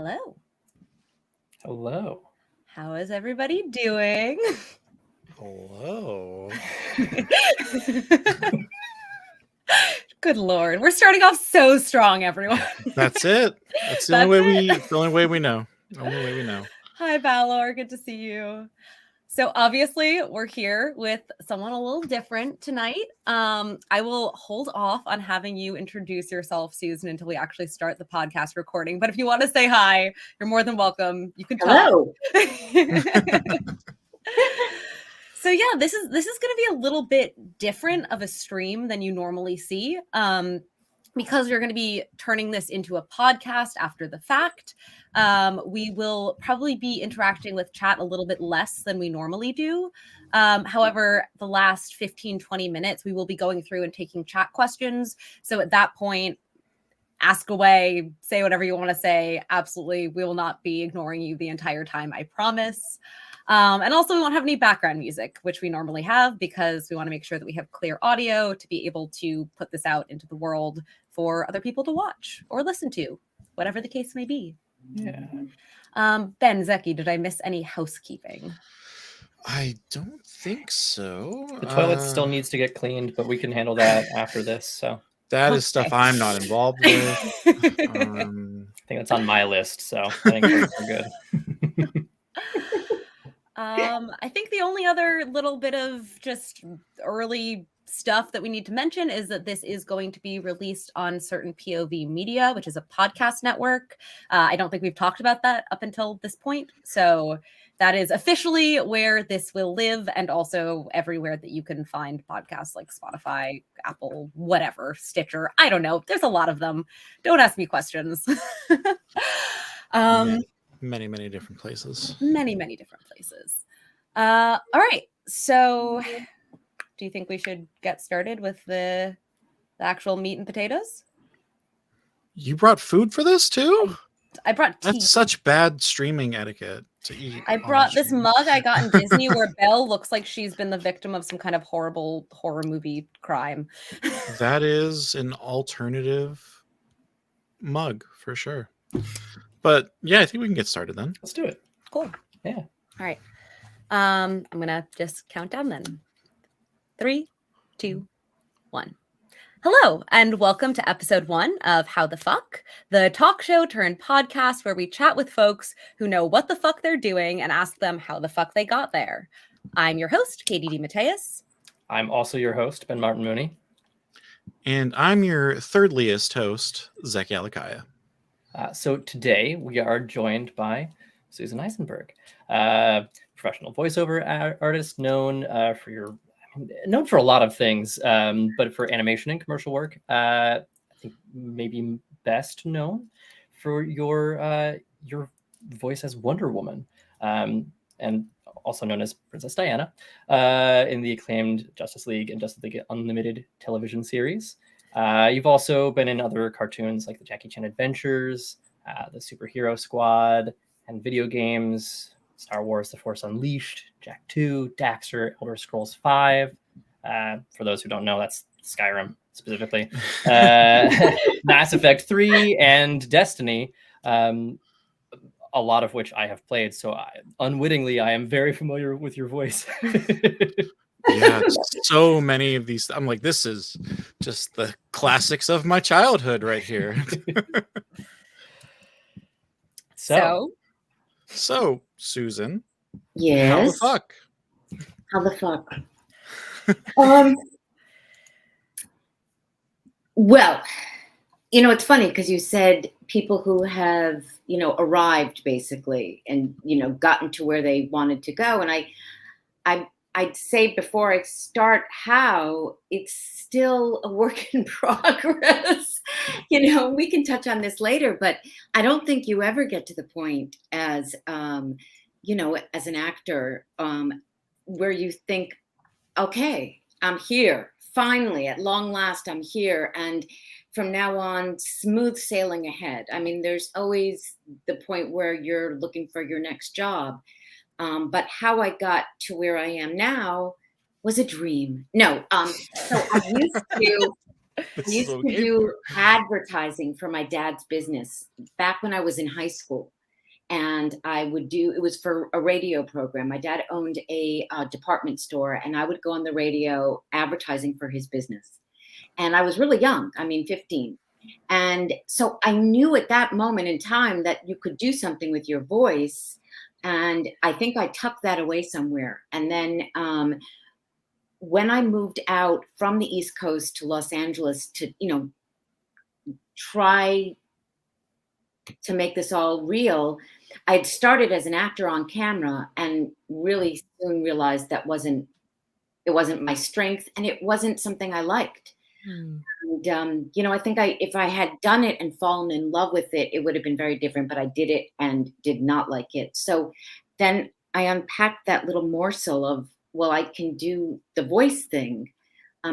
Hello. Hello. How is everybody doing? Hello. Good Lord. We're starting off so strong, everyone. That's it. That's the only way we know. Only way we know. Hi, Valor. Good to see you. So obviously we're here with someone a little different tonight. I will hold off on having you introduce yourself, Susan, until we actually start the podcast recording. But if you want to say hi, you're more than welcome. You can talk. Hello. So yeah, this is going to be a little bit different of a stream than you normally see. Because we're going to be turning this into a podcast after the fact. We will probably be interacting with chat a little bit less than we normally do. However, the last 15, 20 minutes, we will be going through and taking chat questions. So at that point, ask away, say whatever you want to say. Absolutely, we will not be ignoring you the entire time, I promise. And also, we won't have any background music, which we normally have, because we want to make sure that we have clear audio to be able to put this out into the world for other people to watch or listen to, whatever the case may be. Yeah. Ben, Zeki, did I miss any housekeeping? I don't think so. The toilet still needs to get cleaned, but we can handle that after this. So that is stuff I'm not involved with. I think that's on my list. So I think we're good. I think the only other little bit of just early stuff that we need to mention is that this is going to be released on Certain POV Media, which is a podcast network. I don't think we've talked about that up until this point. So that is officially where this will live, and also everywhere that you can find podcasts like Spotify, Apple, whatever, Stitcher. I don't know. There's a lot of them. Don't ask me questions. Many different places. Many different places. All right. So do you think we should get started with the actual meat and potatoes? You brought food for this too? I brought tea. That's such bad streaming etiquette to eat. I brought this mug I got in Disney where Belle looks like she's been the victim of some kind of horrible horror movie crime. That is an alternative mug for sure. But yeah, I think we can get started then. Let's do it. Cool. Yeah. All right. I'm gonna just count down then. 3, 2, 1. Hello, and welcome to episode 1 of How the Fuck, the talk show turned podcast where we chat with folks who know what the fuck they're doing and ask them how the fuck they got there. I'm your host, Katie D. Mateus. I'm also your host, Ben Martin Mooney. And I'm your thirdliest host, Zeki Alakaya. So today we are joined by Susan Eisenberg, professional voiceover artist known for a lot of things, but for animation and commercial work. I think maybe best known for your voice as Wonder Woman, and also known as Princess Diana in the acclaimed Justice League and Justice League Unlimited television series. You've also been in other cartoons like the Jackie Chan Adventures, the Superhero Squad, and video games, Star Wars The Force Unleashed, Jack 2, Daxter, Elder Scrolls 5. For those who don't know, that's Skyrim specifically. Mass Effect 3 and Destiny, a lot of which I have played. So unwittingly, I am very familiar with your voice. Yeah, so many of these. I'm like, this is just the classics of my childhood right here. So, Susan. Yes. How the fuck? How the fuck? Well, it's funny because you said people who have, arrived basically and, gotten to where they wanted to go. And I'd say before I start how it's still a work in progress. We can touch on this later, but I don't think you ever get to the point as, as an actor where you think, okay, I'm here. Finally, at long last, I'm here. And from now on, smooth sailing ahead. I mean, there's always the point where you're looking for your next job. But how I got to where I am now was a dream. No, so I used to This I is used what we to came do for. advertising for my dad's business back when I was in high school. And I would do, it was for a radio program. My dad owned a department store, and I would go on the radio advertising for his business. And I was really young, I mean, 15. And so I knew at that moment in time that you could do something with your voice. And I think I tucked that away somewhere. And then when I moved out from the East Coast to Los Angeles to, try to make this all real, I'd started as an actor on camera and really soon realized that it wasn't my strength, and it wasn't something I liked. And I think if I had done it and fallen in love with it, it would have been very different, but I did it and did not like it. So then I unpacked that little morsel of, well, I can do the voice thing,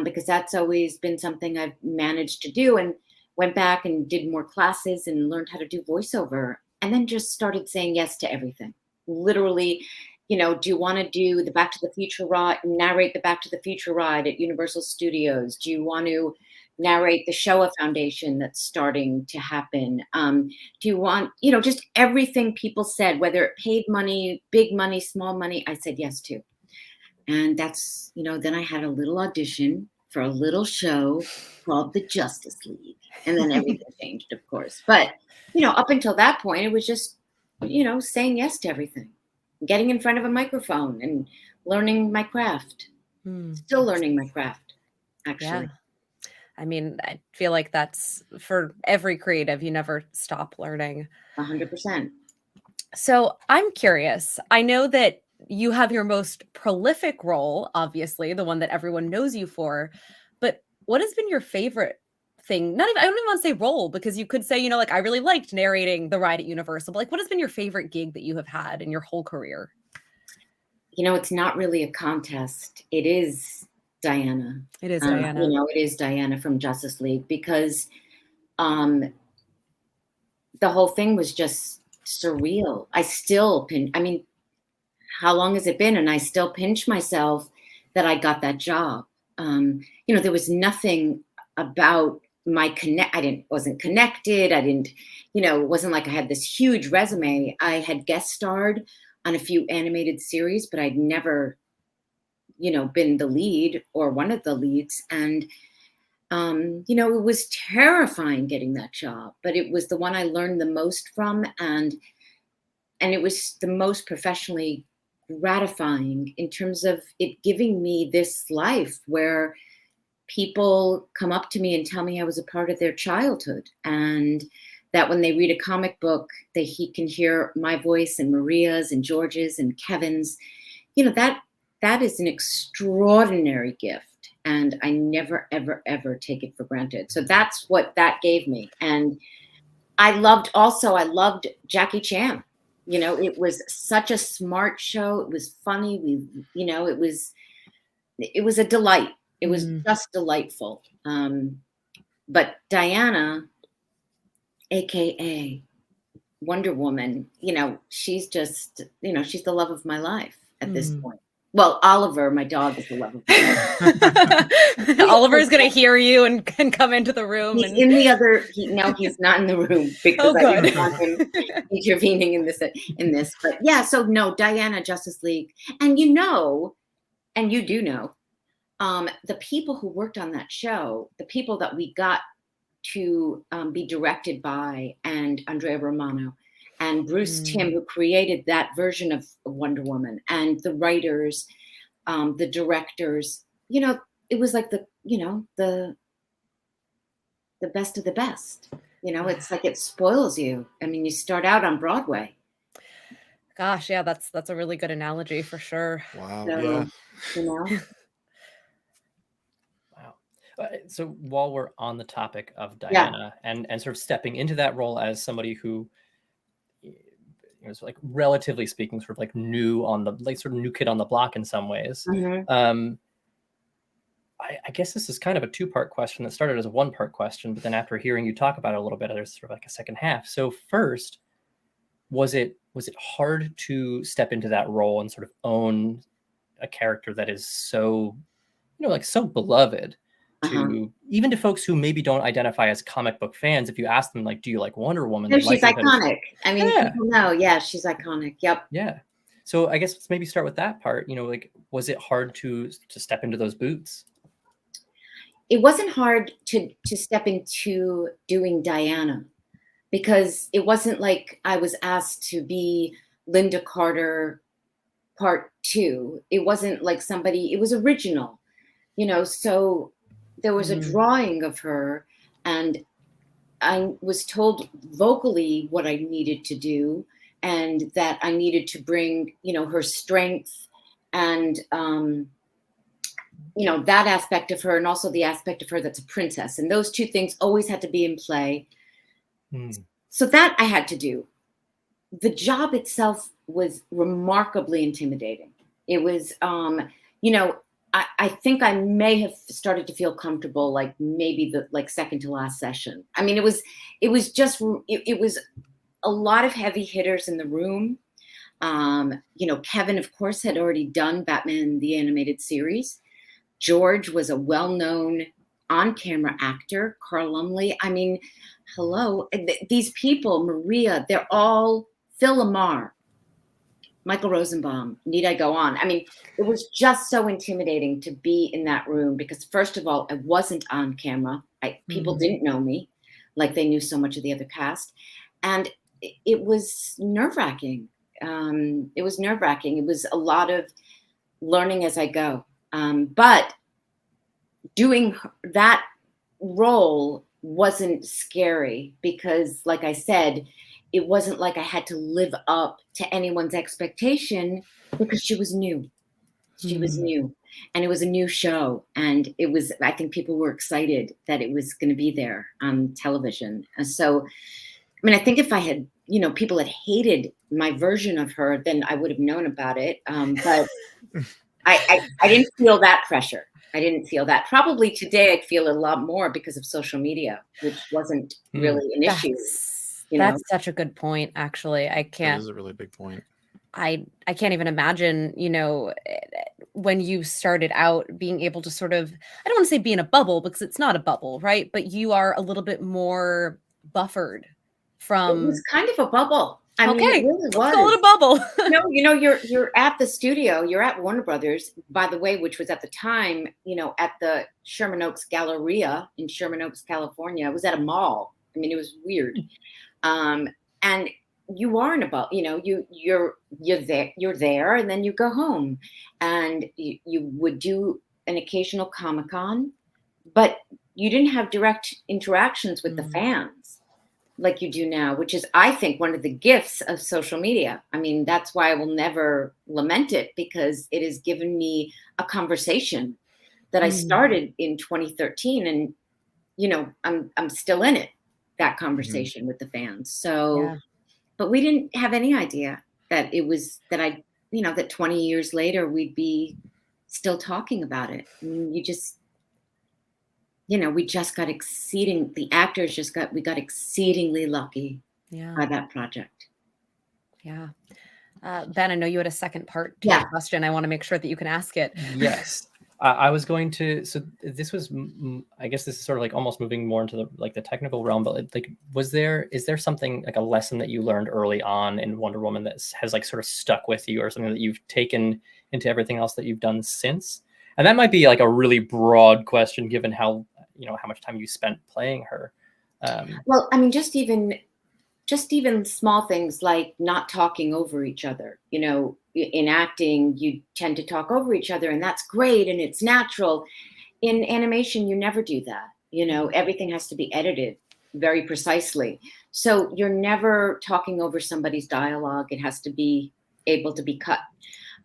because that's always been something I've managed to do, and went back and did more classes and learned how to do voiceover, and then just started saying yes to everything. Literally, do you want to do the Back to the Future ride, narrate the Back to the Future ride at Universal Studios? Do you want to narrate the Showa Foundation that's starting to happen? Do you want, just everything people said, whether it paid money, big money, small money, I said yes to. And that's, then I had a little audition for a little show called the Justice League. And then everything changed, of course. But, up until that point, it was just, saying yes to everything, getting in front of a microphone and learning my craft. Still learning my craft, actually. Yeah. I mean, I feel like that's for every creative. You never stop learning. 100%. So I'm curious. I know that you have your most prolific role, obviously, the one that everyone knows you for. But what has been your favorite thing? I don't even want to say role, because you could say, I really liked narrating the ride at Universal. But what has been your favorite gig that you have had in your whole career? It's not really a contest. It is Diana. It is Diana. It is Diana from Justice League, because the whole thing was just surreal. How long has it been? And I still pinch myself that I got that job. There was nothing about wasn't connected. I didn't, it wasn't like I had this huge resume. I had guest starred on a few animated series, but I'd never, been the lead or one of the leads. And, it was terrifying getting that job, but it was the one I learned the most from. And it was the most professionally gratifying in terms of it giving me this life where people come up to me and tell me I was a part of their childhood, and that when they read a comic book, he can hear my voice and Maria's and George's and Kevin's. That is an extraordinary gift, and I never, ever, ever take it for granted. So that's what that gave me. And I loved Jackie Chan. It was such a smart show. It was funny. It was a delight. It was just delightful. But Diana, AKA Wonder Woman, she's just, she's the love of my life at this point. Well, Oliver, my dog, is the love of my life. Oliver's going to hear you and come into the room. He's in the other, he's not in the room, because I don't want him intervening in this. But yeah, so no, Diana, Justice League. And and you do know, the people who worked on that show, the people that we got to be directed by, and Andrea Romano and Bruce Timm, who created that version of Wonder Woman, and the writers, the directors, it was like the best of the best. It's like it spoils you. I mean, you start out on Broadway. Gosh, yeah, that's a really good analogy for sure. Wow. So, Yeah. Wow. So while we're on the topic of Diana, and sort of stepping into that role as somebody who like, relatively speaking, sort of like new kid on the block in some ways. I guess this is kind of a two-part question that started as a one-part question, but then after hearing you talk about it a little bit, there's sort of like a second half. So first, was it hard to step into that role and sort of own a character that is so, so beloved? to even to folks who maybe don't identify as comic book fans. If you ask them, like, do you like Wonder Woman? No, the she's likelihood is- iconic. I mean, Yeah. people know. Yeah, she's iconic. Yep. Yeah. So I guess let's maybe start with that part. Like, was it hard to step into those boots? It wasn't hard to step into doing Diana, because it wasn't like I was asked to be Linda Carter part 2. It wasn't like it was original, so there was a drawing of her, and I was told vocally what I needed to do, and that I needed to bring, her strength and, that aspect of her, and also the aspect of her that's a princess. And those two things always had to be in play. So that I had to do. The job itself was remarkably intimidating. It was, I think I may have started to feel comfortable, like maybe the second to last session. I mean, it was a lot of heavy hitters in the room. Kevin, of course, had already done Batman the Animated Series. George was a well-known on-camera actor. Carl Lumley. I mean, hello, these people, Maria, they're all Phil Lamar, Michael Rosenbaum. Need I go on? I mean, it was just so intimidating to be in that room because, first of all, I wasn't on camera. People didn't know me like they knew so much of the other cast. And it was nerve-wracking. It was nerve-wracking. It was a lot of learning as I go. But doing that role wasn't scary because, like I said, it wasn't like I had to live up to anyone's expectation because she was new. She was new, and it was a new show. And I think people were excited that it was going to be there on television. And so, I mean, I think if I had, people had hated my version of her, then I would have known about it. But I didn't feel that pressure. I didn't feel that. Probably today I'd feel a lot more because of social media, which wasn't really an issue. That's such a good point, actually. That is a really big point. I can't even imagine, when you started out being able to sort of, I don't want to say be in a bubble because it's not a bubble, right? But you are a little bit more buffered from. It was kind of a bubble. I mean, it really was. Let's call it a bubble. You're at the studio, you're at Warner Brothers, by the way, which was at the time, at the Sherman Oaks Galleria in Sherman Oaks, California. It was at a mall. I mean, it was weird. And you are in a bubble, you're there, and then you go home, and you would do an occasional Comic-Con, but you didn't have direct interactions with the fans like you do now, which is, I think, one of the gifts of social media. I mean, that's why I will never lament it, because it has given me a conversation that I started in 2013, and I'm still in it, that conversation with the fans. So, but we didn't have any idea that it was that that 20 years later we'd be still talking about it. I mean, we just got we got exceedingly lucky by that project. Yeah. Ben, I know you had a second part to the question. I want to make sure that you can ask it. Yes. I was going to, so this was, I guess this is sort of like almost moving more into the technical realm, but like, is there something like a lesson that you learned early on in Wonder Woman that has like sort of stuck with you, or something that you've taken into everything else that you've done since? And that might be like a really broad question given how much time you spent playing her. Well, I mean, just even small things like not talking over each other. In acting, you tend to talk over each other, and that's great and it's natural. In animation, you never do that. Everything has to be edited very precisely. So you're never talking over somebody's dialogue. It has to be able to be cut.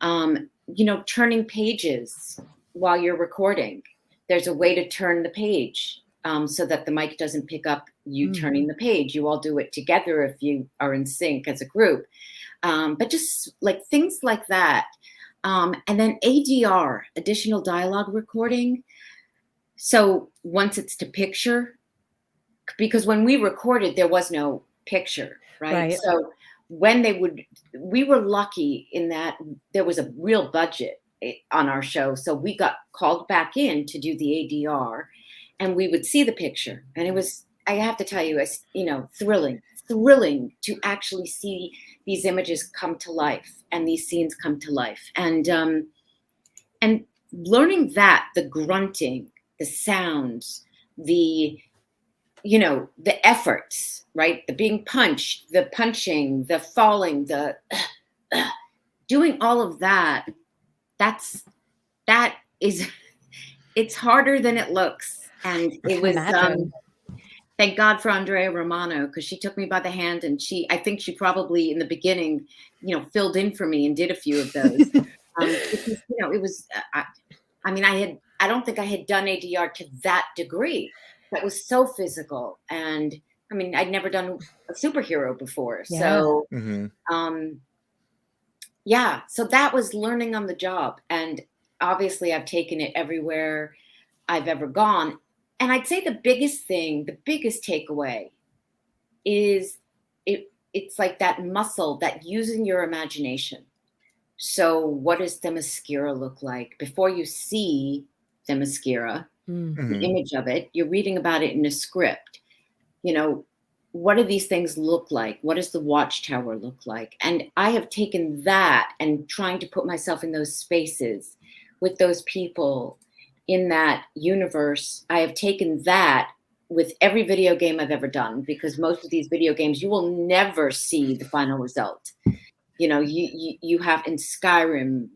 Turning pages while you're recording. There's a way to turn the page so that the mic doesn't pick up you turning the page. You all do it together if you are in sync as a group. But just like things like that. And then ADR, additional dialogue recording. So once it's to picture, because when we recorded, there was no picture, right? So when we were lucky in that there was a real budget on our show. So we got called back in to do the ADR, and we would see the picture. And it was, I have to tell you, it's, thrilling to actually see these images come to life and these scenes come to life. And learning that, the grunting, the sounds, the efforts, right? The being punched, the punching, the falling, the doing all of that, that is, it's harder than it looks. And it was, thank God for Andrea Romano, because she took me by the hand, and I think she probably in the beginning, filled in for me and did a few of those. Because, it was, I don't think I had done ADR to that degree. That was so physical. And I mean, I'd never done a superhero before. Yeah. So, so that was learning on the job. And obviously I've taken it everywhere I've ever gone. And I'd say the biggest takeaway is it's like that muscle, that using your imagination. So what does Themyscira look like? Before you see Themyscira, the image of it, you're reading about it in a script. What do these things look like? What does the watchtower look like? And I have taken that and trying to put myself in those spaces with those people in that universe. I have taken that with every video game I've ever done, because most of these video games, you will never see the final result. You have in Skyrim,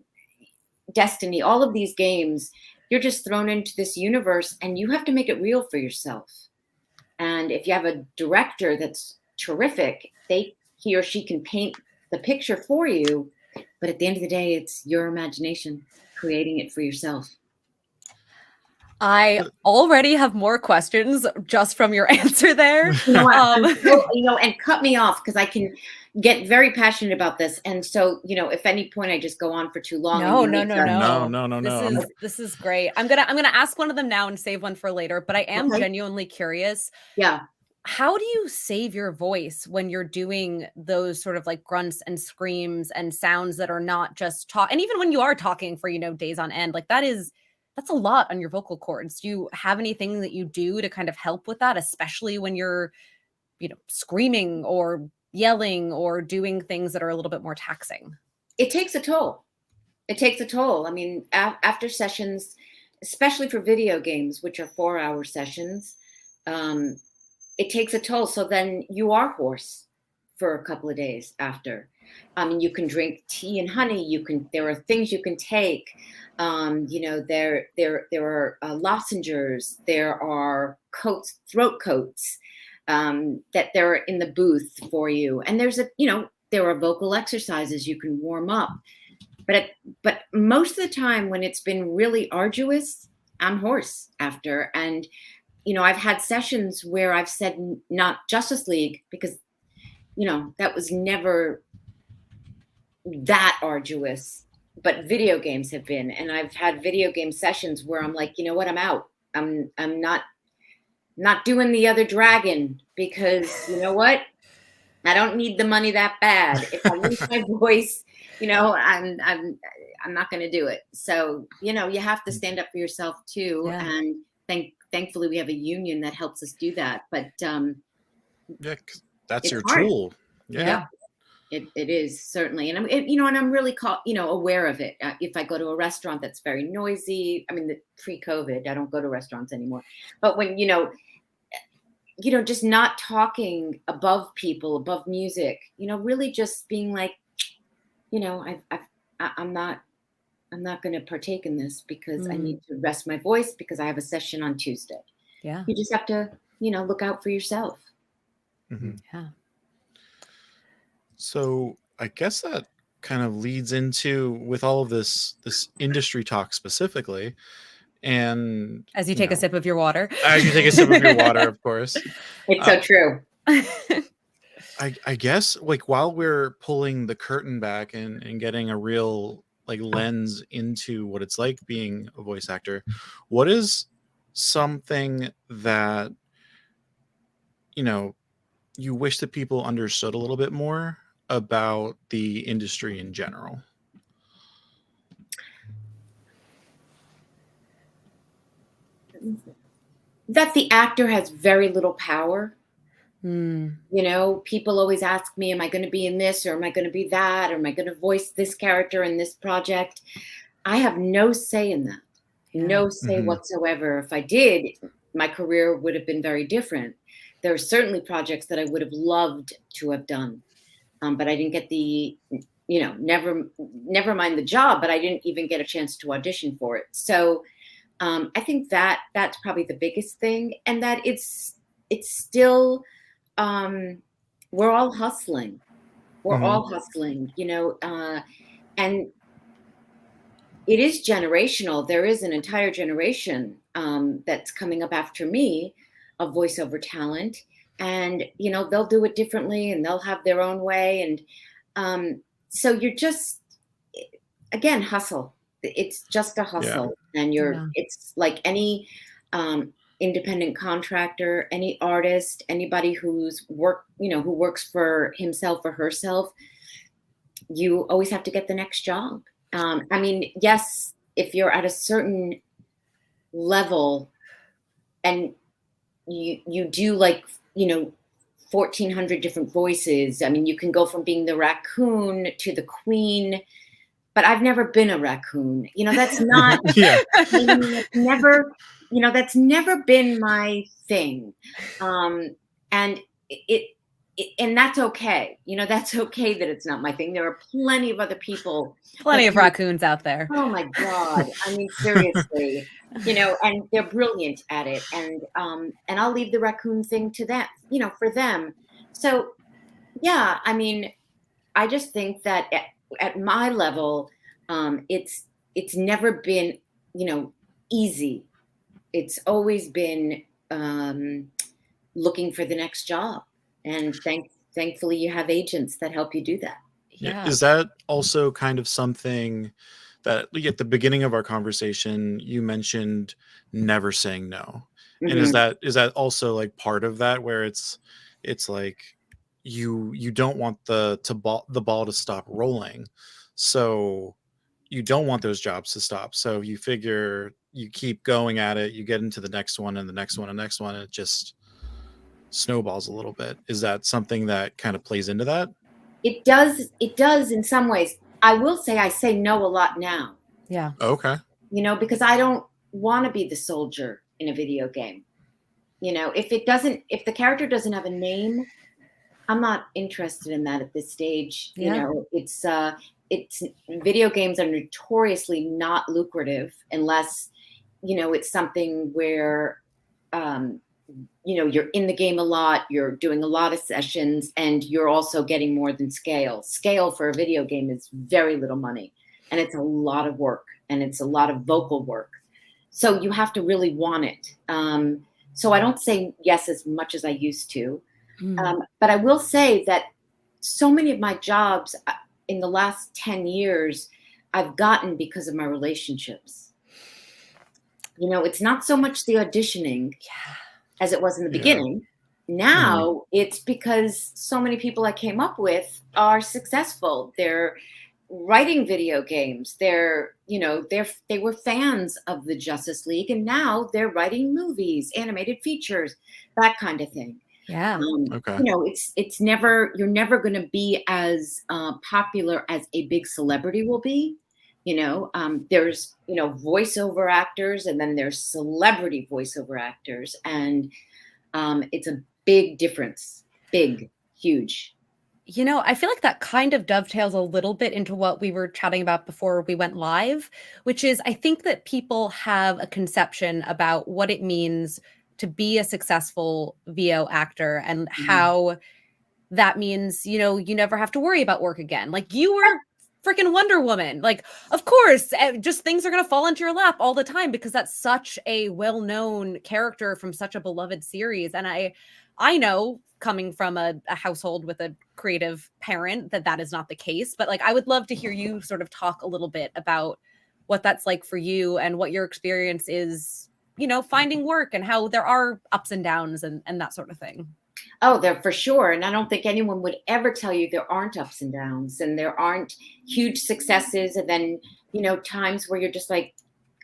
Destiny, all of these games, you're just thrown into this universe and you have to make it real for yourself. And if you have a director that's terrific, he or she can paint the picture for you. But at the end of the day, it's your imagination creating it for yourself. I already have more questions just from your answer there. And cut me off, because I can get very passionate about this. And so, if any point I just go on for too long. No. This is great. I'm gonna ask one of them now and save one for later. But I am genuinely curious. Yeah. How do you save your voice when you're doing those sort of like grunts and screams and sounds that are not just talk? And even when you are talking for days on end, like that's a lot on your vocal cords. Do you have anything that you do to kind of help with that, especially when you're, screaming or yelling or doing things that are a little bit more taxing? It takes a toll. I mean, after sessions, especially for video games, which are 4-hour sessions, it takes a toll. So then you are hoarse for a couple of days after. You can drink tea and honey. There are things you can take. There are lozenges. There are throat coats, that they're in the booth for you. And there are vocal exercises you can warm up. But most of the time when it's been really arduous, I'm hoarse after. And, I've had sessions where I've said not Justice League, because, that was never that arduous, but video games have been. And I've had video game sessions where I'm like, you know what, I'm out. I'm not doing the other dragon, because you know what? I don't need the money that bad. If I lose my voice, I'm not going to do it. So, you have to stand up for yourself too. Yeah. And thankfully we have a union that helps us do that. But that's your tool. Yeah. It is certainly. And I'm really aware of it. If I go to a restaurant that's very noisy, pre-COVID, I don't go to restaurants anymore. But when, just not talking above people, above music, really just being like, I'm not going to partake in this, because I need to rest my voice, because I have a session on Tuesday. Yeah. You just have to, look out for yourself. Mm-hmm. Yeah. So I guess that kind of leads into, with all of this industry talk specifically, and as you take a sip of your water. As you take a sip of your water, of course. It's so true. I guess, like, while we're pulling the curtain back and getting a real lens into what it's like being a voice actor, what is something that you wish that people understood a little bit more about the industry in general? that the actor has very little power. Mm. You know, people always ask me, am I going to be in this, or am I going to be that, or am I going to voice this character in this project? I have no say in that. No say whatsoever. If I did, my career would have been very different. There are certainly projects that I would have loved to have done, but I didn't get the, never mind the job, but I didn't even get a chance to audition for it. So I think that that's probably the biggest thing, and that it's still, we're all hustling. We're all hustling, and it is generational. There is an entire generation that's coming up after me of voiceover talent, and they'll do it differently, and they'll have their own way, and so you're just, again, hustle. It's just a hustle, and it's like any independent contractor, any artist, anybody who works for himself or herself. You always have to get the next job. I mean, yes, if you're at a certain level and you do 1,400 different voices. I mean, you can go from being the raccoon to the queen, but I've never been a raccoon. That's not, it's never, that's never been my thing. And and that's okay. That's okay that it's not my thing. There are plenty of other people. Plenty of raccoons out there. Oh my God. I mean, seriously, and they're brilliant at it. And I'll leave the raccoon thing to them, for them. So yeah, I mean, I just think that at my level, it's never been, easy. It's always been looking for the next job. And thankfully you have agents that help you do that. Yeah. Is that also kind of something that at the beginning of our conversation, you mentioned never saying no? And is that also like part of that, where it's like you don't want the ball to stop rolling, so you don't want those jobs to stop, so you figure you keep going at it, you get into the next one and the next one and next one, and it just snowballs a little bit. Is that something that kind of plays into that? It does in some ways. I will say I say no a lot now. Yeah. Okay. Because I don't want to be the soldier in a video game. If the character doesn't have a name, I'm not interested in that at this stage. It's video games are notoriously not lucrative unless, it's something where, you're in the game a lot, you're doing a lot of sessions, and you're also getting more than scale. Scale for a video game is very little money, and it's a lot of work, and it's a lot of vocal work. So you have to really want it. So I don't say yes as much as I used to. But I will say that so many of my jobs in the last 10 years, I've gotten because of my relationships. It's not so much the auditioning as it was in the beginning. Now it's because so many people I came up with are successful. They're writing video games. They were fans of the Justice League, and now they're writing movies, animated features, that kind of thing. Yeah. Okay. It's never, you're never going to be as popular as a big celebrity will be. There's, voiceover actors, and then there's celebrity voiceover actors. And it's a big difference. Big, huge. I feel like that kind of dovetails a little bit into what we were chatting about before we went live, which is I think that people have a conception about what it means to be a successful VO actor and how that means, you never have to worry about work again. Like, you were freaking Wonder Woman. Like, of course, just things are going to fall into your lap all the time because that's such a well-known character from such a beloved series. And I know, coming from a household with a creative parent, that is not the case. But like, I would love to hear you sort of talk a little bit about what that's like for you and what your experience is, finding work and how there are ups and downs and that sort of thing. Oh, there for sure. And I don't think anyone would ever tell you there aren't ups and downs, and there aren't huge successes. And then, times where you're just like,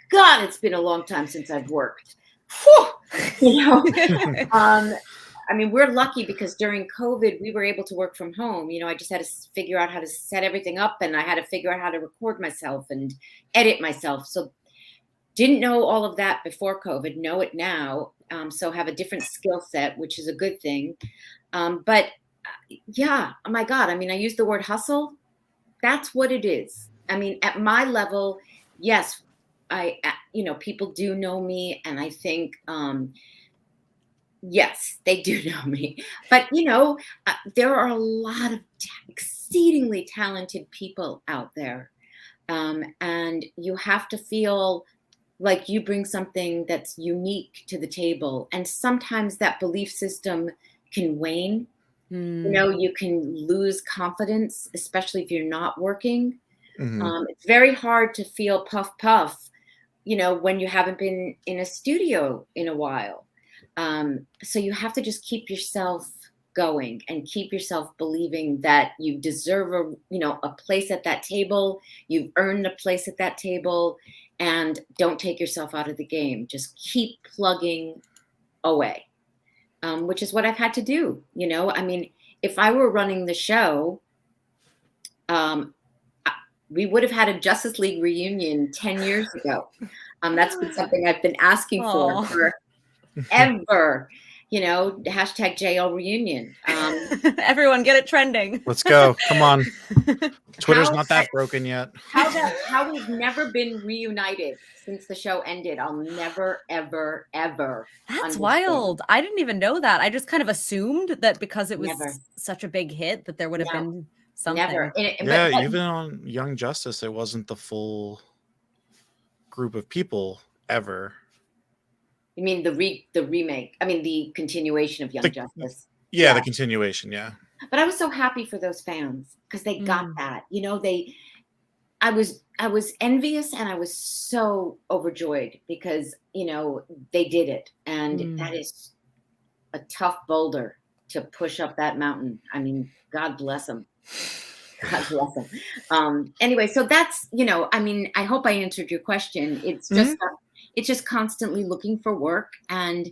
God, it's been a long time since I've worked. whew, you know. I mean, we're lucky because during COVID, we were able to work from home. You know, I just had to figure out how to set everything up, and I had to figure out how to record myself and edit myself. So didn't know all of that before COVID, know it now. So have a different skill set, which is a good thing. But yeah, oh my God. I mean, I use the word hustle. That's what it is. I mean, at my level, yes, people do know me, and I think, yes, they do know me. But, there are a lot of exceedingly talented people out there. And you have to feel like you bring something that's unique to the table. And sometimes that belief system can wane. You can lose confidence, especially if you're not working. It's very hard to feel puff, when you haven't been in a studio in a while. So you have to just keep yourself going and keep yourself believing that you deserve a place at that table. You've earned a place at that table, and don't take yourself out of the game. Just keep plugging away, which is what I've had to do. I mean, if I were running the show, we would have had a Justice League reunion 10 years ago. That's been something I've been asking for forever. Hashtag JL reunion. Everyone get it trending. Let's go. Come on. Twitter's not that broken yet. How we've never been reunited since the show ended. I'll never, ever, ever. That's understand. wild. I didn't even know that. I just kind of assumed that because it was Never. such a big hit that there would have been something. Never. Yeah, even on Young Justice, it wasn't the full group of people ever. You mean the remake? I mean the continuation of Young Justice. Yeah, the continuation. Yeah. But I was so happy for those fans because they got that. I was envious, and I was so overjoyed because they did it, and that is a tough boulder to push up that mountain. I mean, God bless them. God bless them. Anyway, so that's I mean, I hope I answered your question. It's just it's just constantly looking for work, and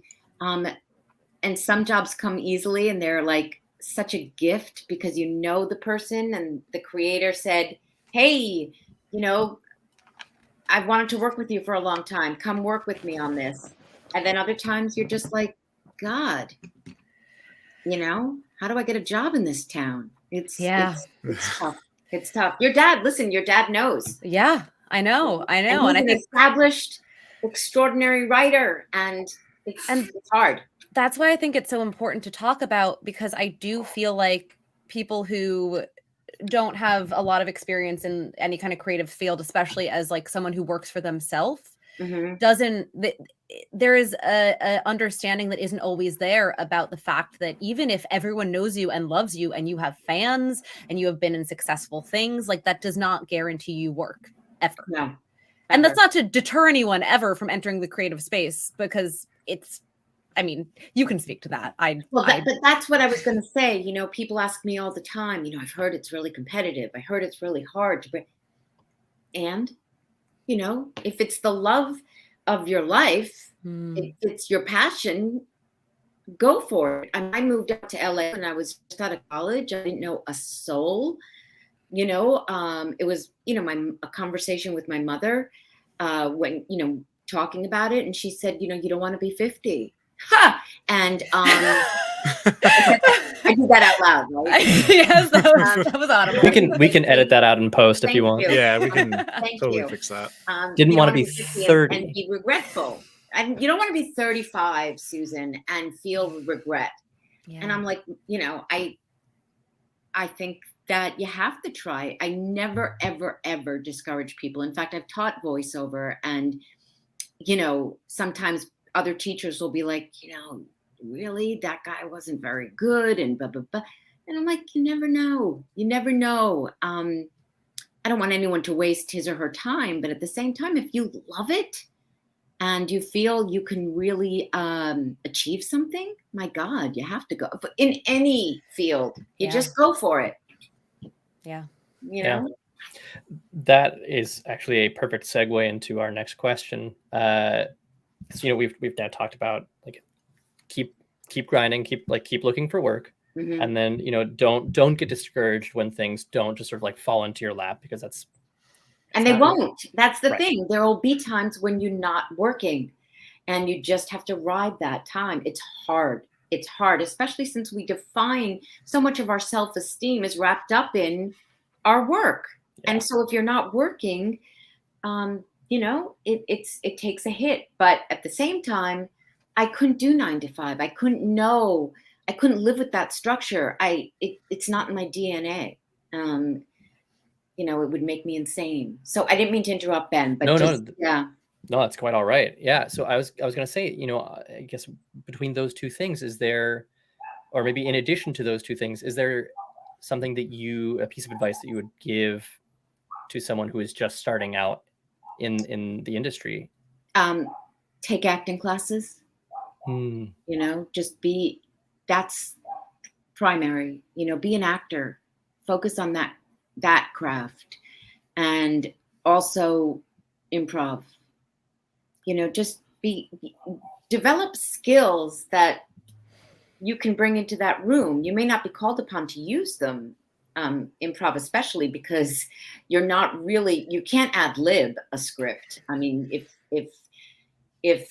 some jobs come easily, and they're like such a gift because the person, and the creator said, hey, I've wanted to work with you for a long time. Come work with me on this. And then other times you're just like, God, how do I get a job in this town? It's tough. It's tough. Your dad knows. Yeah, I know. And and I he's an established, extraordinary writer, and it's hard. That's why I think it's so important to talk about, because I do feel like people who don't have a lot of experience in any kind of creative field, especially as like someone who works for themselves, there is a understanding that isn't always there about the fact that even if everyone knows you and loves you, and you have fans, and you have been in successful things, like that does not guarantee you work ever. No. And that's not to deter anyone ever from entering the creative space, because I mean, you can speak to that. But that's what I was going to say. People ask me all the time, I've heard it's really competitive. I heard it's really hard to bring. And, if it's the love of your life, if it's your passion, go for it. I moved up to LA when I was just out of college. I didn't know a soul. It was, a conversation with my mother when, talking about it. And she said, you don't want to be 50. Ha! And I did that out loud, right? Yes, that was audible. We can edit that out in post if you want. Yeah, we can totally fix that. Didn't want to be 30 and be regretful. And you don't want to be 35, Susan, and feel regret. Yeah. And I'm like, I think that you have to try. I never, ever, ever discourage people. In fact, I've taught voiceover, and sometimes other teachers will be like, really, that guy wasn't very good, and blah, blah, blah. And I'm like, you never know. You never know. I don't want anyone to waste his or her time, but at the same time, if you love it and you feel you can really achieve something, my God, you have to go. But in any field, you just go for it. Yeah. Yeah. That is actually a perfect segue into our next question. because we've now talked about like keep grinding, keep looking for work, and then don't get discouraged when things don't just sort of like fall into your lap, because and they won't. That's the right. thing. There will be times when you're not working, and you just have to ride that time. It's hard. It's hard, especially since we define so much of our self-esteem is wrapped up in our work. Yeah. And so if you're not working, it takes a hit. But at the same time, I couldn't do 9 to 5. I couldn't live with that structure. It's not in my DNA. It would make me insane. So I didn't mean to interrupt, Ben, but No, that's quite all right. Yeah. So I was going to say, I guess between those two things, is there, or maybe in addition to those two things, is there something a piece of advice that you would give to someone who is just starting out in the industry? Take acting classes. That's primary. Be an actor. Focus on that craft, and also improv. Just develop skills that you can bring into that room. You may not be called upon to use them, improv especially, because you can't ad lib a script. I mean, if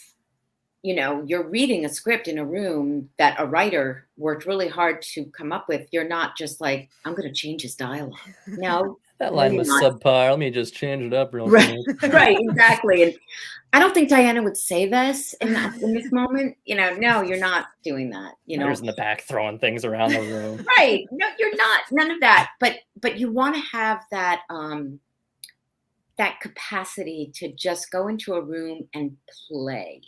you're reading a script in a room that a writer worked really hard to come up with, you're not just like, I'm going to change his dialogue. No. That line was subpar. Let me just change it up real quick. quick. Right, exactly. And I don't think Diana would say this in this moment. No, you're not doing that. Writers in the back throwing things around the room. Right. No, you're not. None of that. But you want to have that that capacity to just go into a room and play.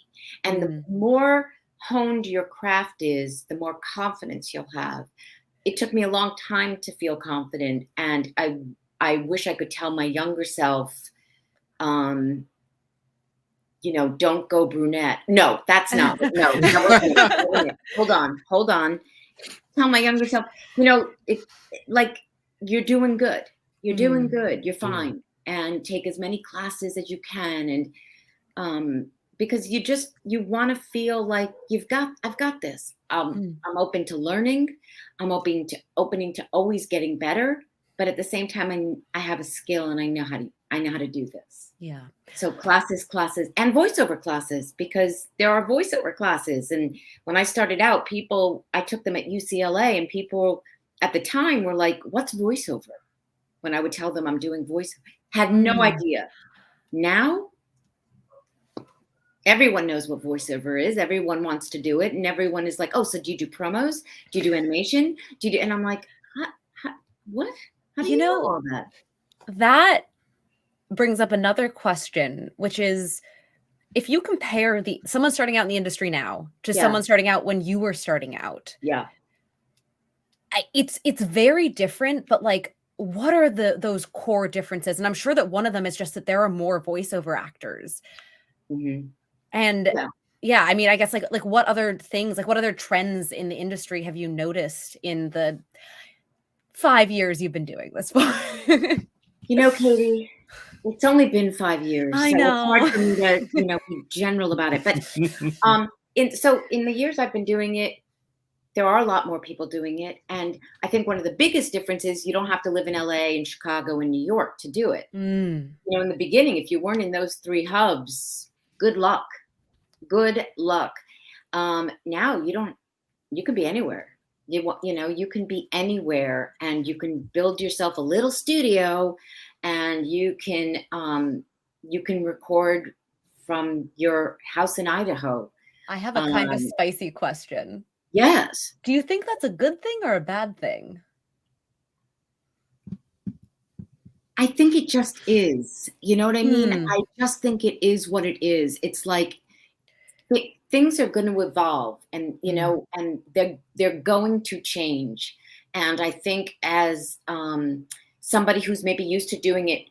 And the more honed your craft is, the more confidence you'll have. It took me a long time to feel confident, and I wish I could tell my younger self, don't go brunette. No, that's not. No. Hold on. Tell my younger self, you're doing good. You're doing good. You're fine. And take as many classes as you can. And because you want to feel like I've got this. I'm open to learning. I'm opening to always getting better. But at the same time, I have a skill, and I know how to do this. Yeah. So classes, and voiceover classes, because there are voiceover classes. And when I started out, I took them at UCLA, and people at the time were like, "What's voiceover?" When I would tell them I'm doing voiceover, had no idea. Now, everyone knows what voiceover is. Everyone wants to do it, and everyone is like, "Oh, so do you do promos? Do you do animation? And I'm like, what? How do you know all that? That brings up another question, which is, if you compare someone starting out in the industry now to someone starting out when you were starting out, it's very different. But like, what are those core differences? And I'm sure that one of them is just that there are more voiceover actors. And I mean, I guess like what other things, like what other trends in the industry have you noticed in the 5 years you've been doing this for? Katie, it's only been 5 years. I know. It's hard for me to, be general about it. But in the years I've been doing it, there are a lot more people doing it. And I think one of the biggest differences, you don't have to live in LA and Chicago and New York to do it. In the beginning, if you weren't in those 3 hubs, good luck. Now you can be anywhere. You can be anywhere, and you can build yourself a little studio, and you can record from your house in Idaho. I have a kind of spicy question. Yes. Do you think that's a good thing or a bad thing? I think it just is. You know what I mean? I just think it is what it is. It's like things are going to evolve, and and they're going to change. And I think as somebody who's maybe used to doing it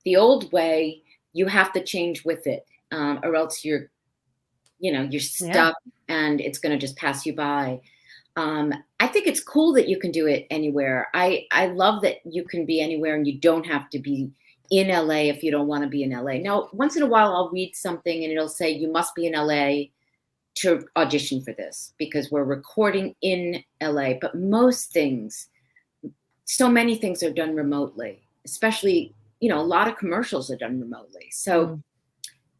the old way, you have to change with it, or else you're stuck, and it's going to just pass you by. I think it's cool that you can do it anywhere. I love that you can be anywhere, and you don't have to be, in LA if you don't want to be in LA. Now, once in a while, I'll read something and it'll say, you must be in LA to audition for this because we're recording in LA. But most things, so many things are done remotely, especially, a lot of commercials are done remotely. So,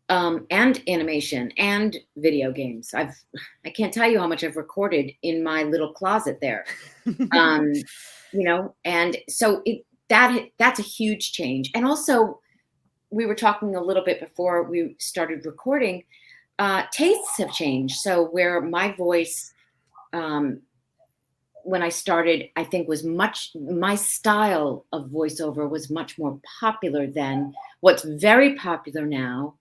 and animation and video games. I can't tell you how much I've recorded in my little closet there. And so that's a huge change. And also, we were talking a little bit before we started recording, tastes have changed. So where my voice, when I started, I think my style of voiceover was much more popular then. What's very popular now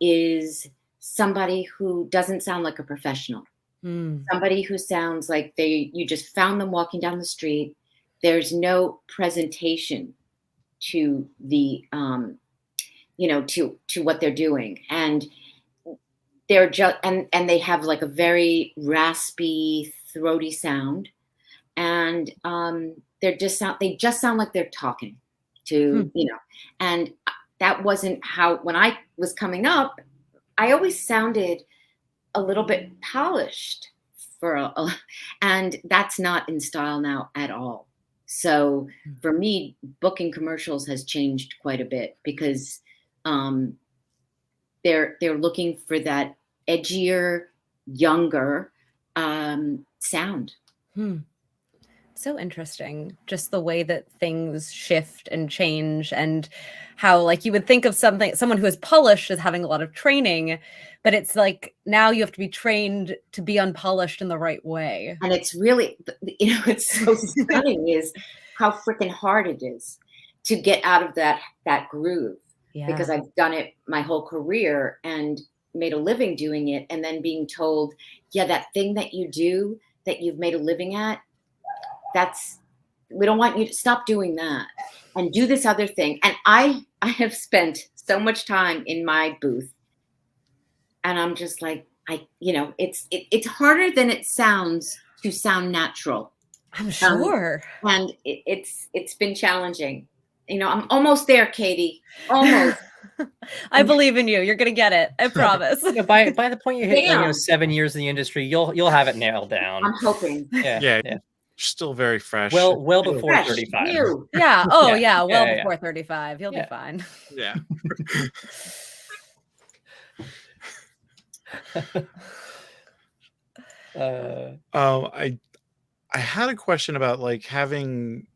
is somebody who doesn't sound like a professional. Somebody who sounds like you just found them walking down the street. There's no presentation to the, to what they're doing. And they're just, and they have like a very raspy, throaty sound. And they just sound like they're talking to, and that wasn't how, when I was coming up, I always sounded a little bit polished and that's not in style now at all. So for me, booking commercials has changed quite a bit because they're looking for that edgier, younger sound. So interesting, just the way that things shift and change, and how like you would think of someone who is polished as having a lot of training, but it's like now you have to be trained to be unpolished in the right way. And it's really, it's so stunning is how freaking hard it is to get out of that groove. Yeah. Because I've done it my whole career and made a living doing it, and then being told, yeah, that thing that you do that you've made a living at, we don't want you to stop doing that and do this other thing. And I have spent so much time in my booth, and I'm just like, it's harder than it sounds to sound natural. I'm sure. And it's been challenging. I'm almost there, Katie. Almost. I believe in you. You're gonna get it. I promise. By the point you hit 7 years in the industry, you'll have it nailed down. I'm hoping. Yeah. Still very fresh. Well before Fresh, 35. new. Yeah. Oh yeah. Well Yeah. before 35, you'll be fine. Yeah. I had a question about like having,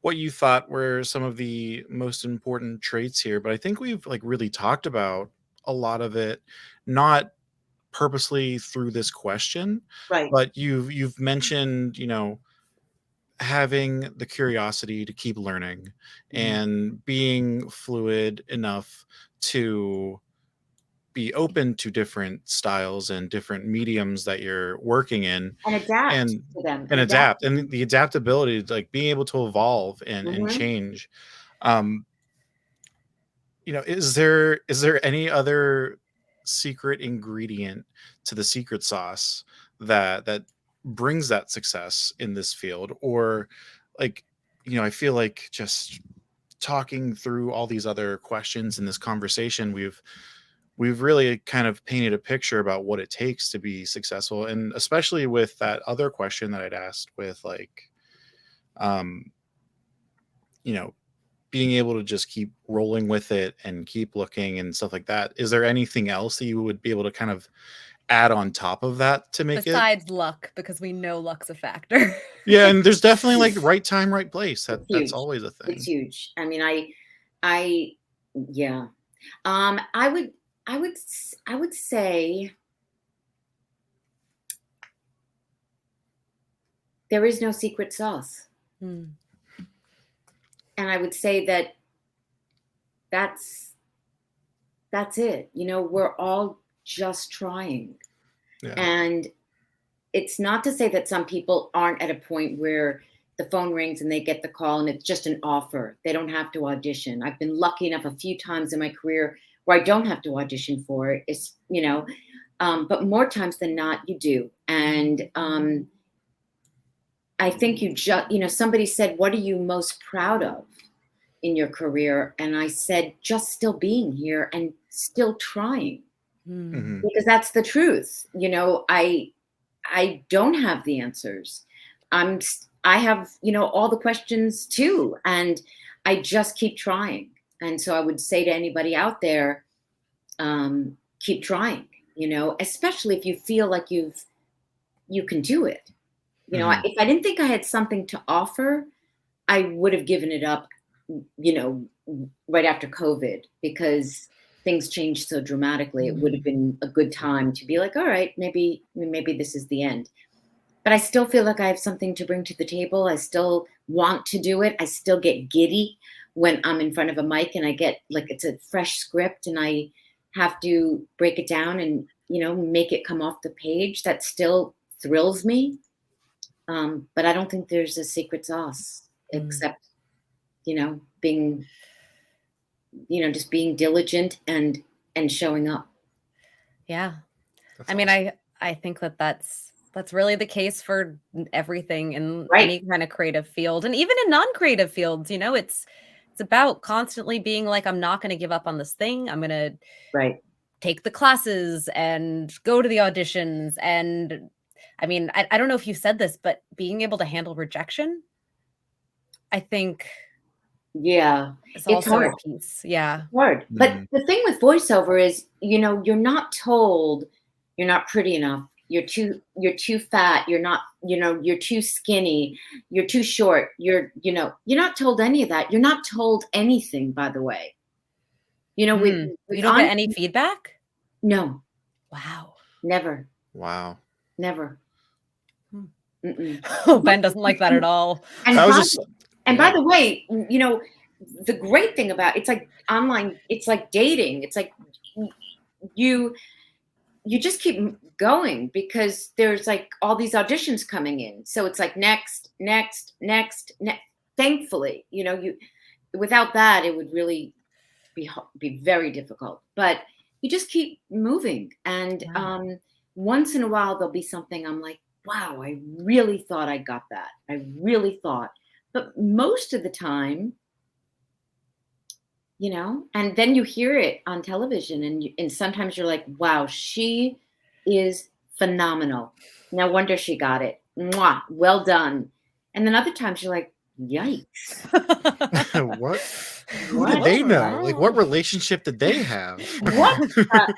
what you thought were some of the most important traits here, but I think we've like really talked about a lot of it, not purposely through this question, Right. but you've mentioned, having the curiosity to keep learning and being fluid enough to be open to different styles and different mediums that you're working in, And adapt and to them. adapt, and the adaptability, like being able to evolve and change. Is there any other secret ingredient to the secret sauce that brings that success in this field? Or like, I feel like just talking through all these other questions in this conversation, we've really kind of painted a picture about what it takes to be successful. And especially with that other question that I'd asked with like, being able to just keep rolling with it and keep looking and stuff like that. Is there anything else that you would be able to kind of add on top of that to make Besides luck, because we know luck's a factor. Yeah, and there's definitely like right time, right place. That's always a thing. It's huge. I mean, yeah. I would say there is no secret sauce. And I would say that's it. We're all just trying. Yeah. And it's not to say that some people aren't at a point where the phone rings and they get the call and it's just an offer. They don't have to audition. I've been lucky enough a few times in my career where I don't have to audition for it. It's, but more times than not, you do. And I think you just, somebody said, what are you most proud of? in your career? And I said, just still being here and still trying, Mhm. because that's the truth. You know, I don't have the answers. I have, you know, all the questions too, and I just keep trying. And so I would say to anybody out there, keep trying, you know, especially if you feel like you can do it. You know, Mhm. if I didn't think I had something to offer, I would have given it up, you know, right after COVID, because things changed so dramatically. It would have been a good time to be like, all right, maybe this is the end. But I still feel like I have something to bring to the table. I still want to do it. I still get giddy when I'm in front of a mic and I get like it's a fresh script and I have to break it down and, you know, make it come off the page. That still thrills me. But I don't think there's a secret sauce except, you know, being, you know, just being diligent and showing up. Yeah. That's I mean, awesome. I think that that's really the case for everything in Right. any kind of creative field, and even in non-creative fields. You know, it's about constantly being like, I'm not going to give up on this thing. I'm going to Right. take the classes and go to the auditions. And I mean, I don't know if you said this, but being able to handle rejection, I think, Yeah. is It's also hard. a piece. Yeah. Hard. But Mhm. the thing with voiceover is, you know, you're not told you're not pretty enough. You're too fat. You're not, you know, you're too skinny. You're too short. You know, you're not told any of that. You're not told anything, by the way. You know, with You don't on get any feedback? no, Wow. never, Wow. never. Hmm. Mm-mm. Oh, Ben doesn't like that at all. And I was by, just and by yeah. the way, you know, the great thing about it's like online, it's like dating. It's like you you just keep going because there's like all these auditions coming in. So it's like next, next, next, next. Thankfully, you know, you without that, it would really be very difficult. But you just keep moving, and Wow. once in a while there'll be something I'm like, wow, I really thought I got that. I really thought, but most of the time, you know, and then you hear it on television and sometimes you're like, wow, she is phenomenal, no wonder she got it. Mwah, well done. And then other times you're like, yikes, What? Who did what they know? Like, what Wow. relationship did they have? what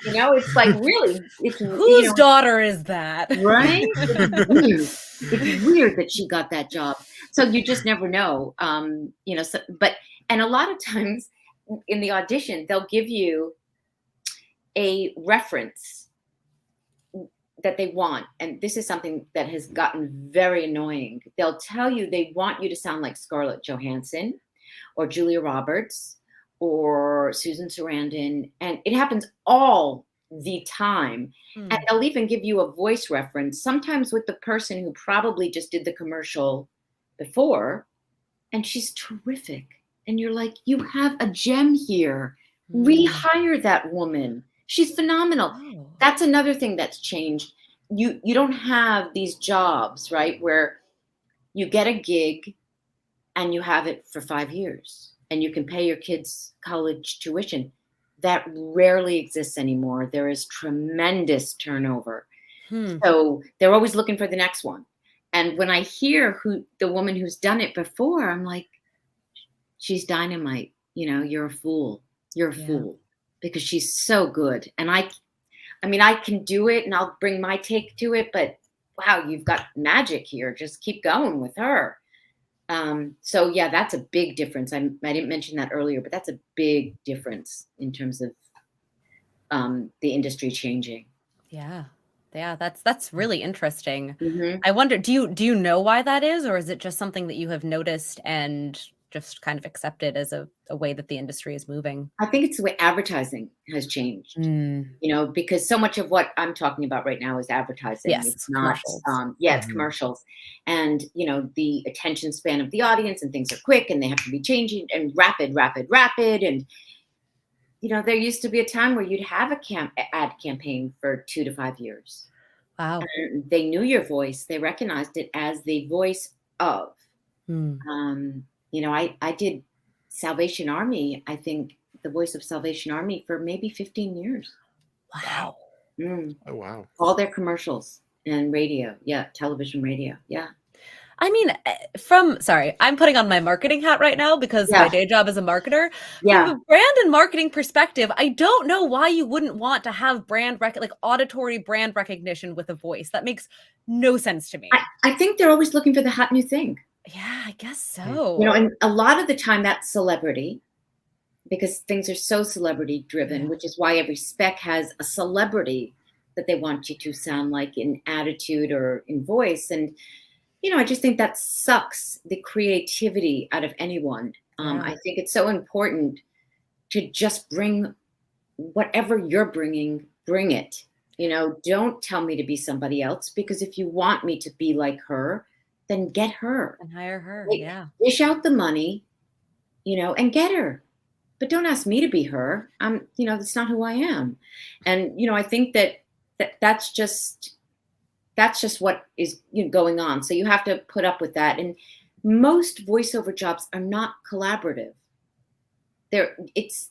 you know, it's like really, it's, you Whose know, daughter is that? right, it's weird. It's weird that she got that job, so you just never know. You know, so, but and a lot of times in the audition they'll give you a reference that they want, and this is something that has gotten very annoying. They'll tell you they want you to sound like Scarlett Johansson or Julia Roberts or Susan Sarandon, and it happens all the time. And Hmm. they'll even give you a voice reference, sometimes with the person who probably just did the commercial before, and she's terrific. And you're like, you have a gem here. Hmm. Rehire that woman. She's phenomenal. Oh. That's another thing that's changed. You don't have these jobs, right, where you get a gig and you have it for 5 years and you can pay your kids college tuition. That rarely exists anymore. There is tremendous turnover. Hmm. So they're always looking for the next one. And when I hear who the woman who's done it before, I'm like, she's dynamite. You know, you're a fool. You're a Yeah. fool because she's so good. And I mean, I can do it and I'll bring my take to it, but wow, you've got magic here. Just keep going with her. So yeah, that's a big difference. I didn't mention that earlier, but that's a big difference in terms of the industry changing. Yeah. Yeah, that's really interesting. Hmm. I wonder, do you know why that is, or is it just something that you have noticed and just kind of accepted as a way that the industry is moving? I think it's the way advertising has changed. Mm. You know, because so much of what I'm talking about right now is advertising. It's Yes, not, commercials. yeah, it's Mhm. commercials. And, you know, the attention span of the audience and things are quick and they have to be changing and rapid, rapid, rapid. And, you know, there used to be a time where you'd have a ad campaign for 2 to 5 years. Wow. And they knew your voice. They recognized it as the voice of. Hmm. You know, I did Salvation Army, I think the voice of Salvation Army for maybe 15 years. Wow. Mm. Oh wow. All their commercials and radio. Yeah. Television, radio. Yeah. I mean, sorry, I'm putting on my marketing hat right now because my day job is a marketer. Yeah. From a brand and marketing perspective, I don't know why you wouldn't want to have like auditory brand recognition with a voice. That makes no sense to me. I think they're always looking for the hot new thing. Yeah, I guess so. You know, and a lot of the time that's celebrity, because things are so celebrity driven, which is why every spec has a celebrity that they want you to sound like in attitude or in voice. And, you know, I just think that sucks the creativity out of anyone. I think it's so important to just bring whatever you're bring it. You know, don't tell me to be somebody else, because if you want me to be like her, then get her. And hire her, Dish out the money, you know, and get her. But don't ask me to be her. You know, that's not who I am. And, you know, I think that's just what is, you know, going on. So you have to put up with that. And most voiceover jobs are not collaborative. It's,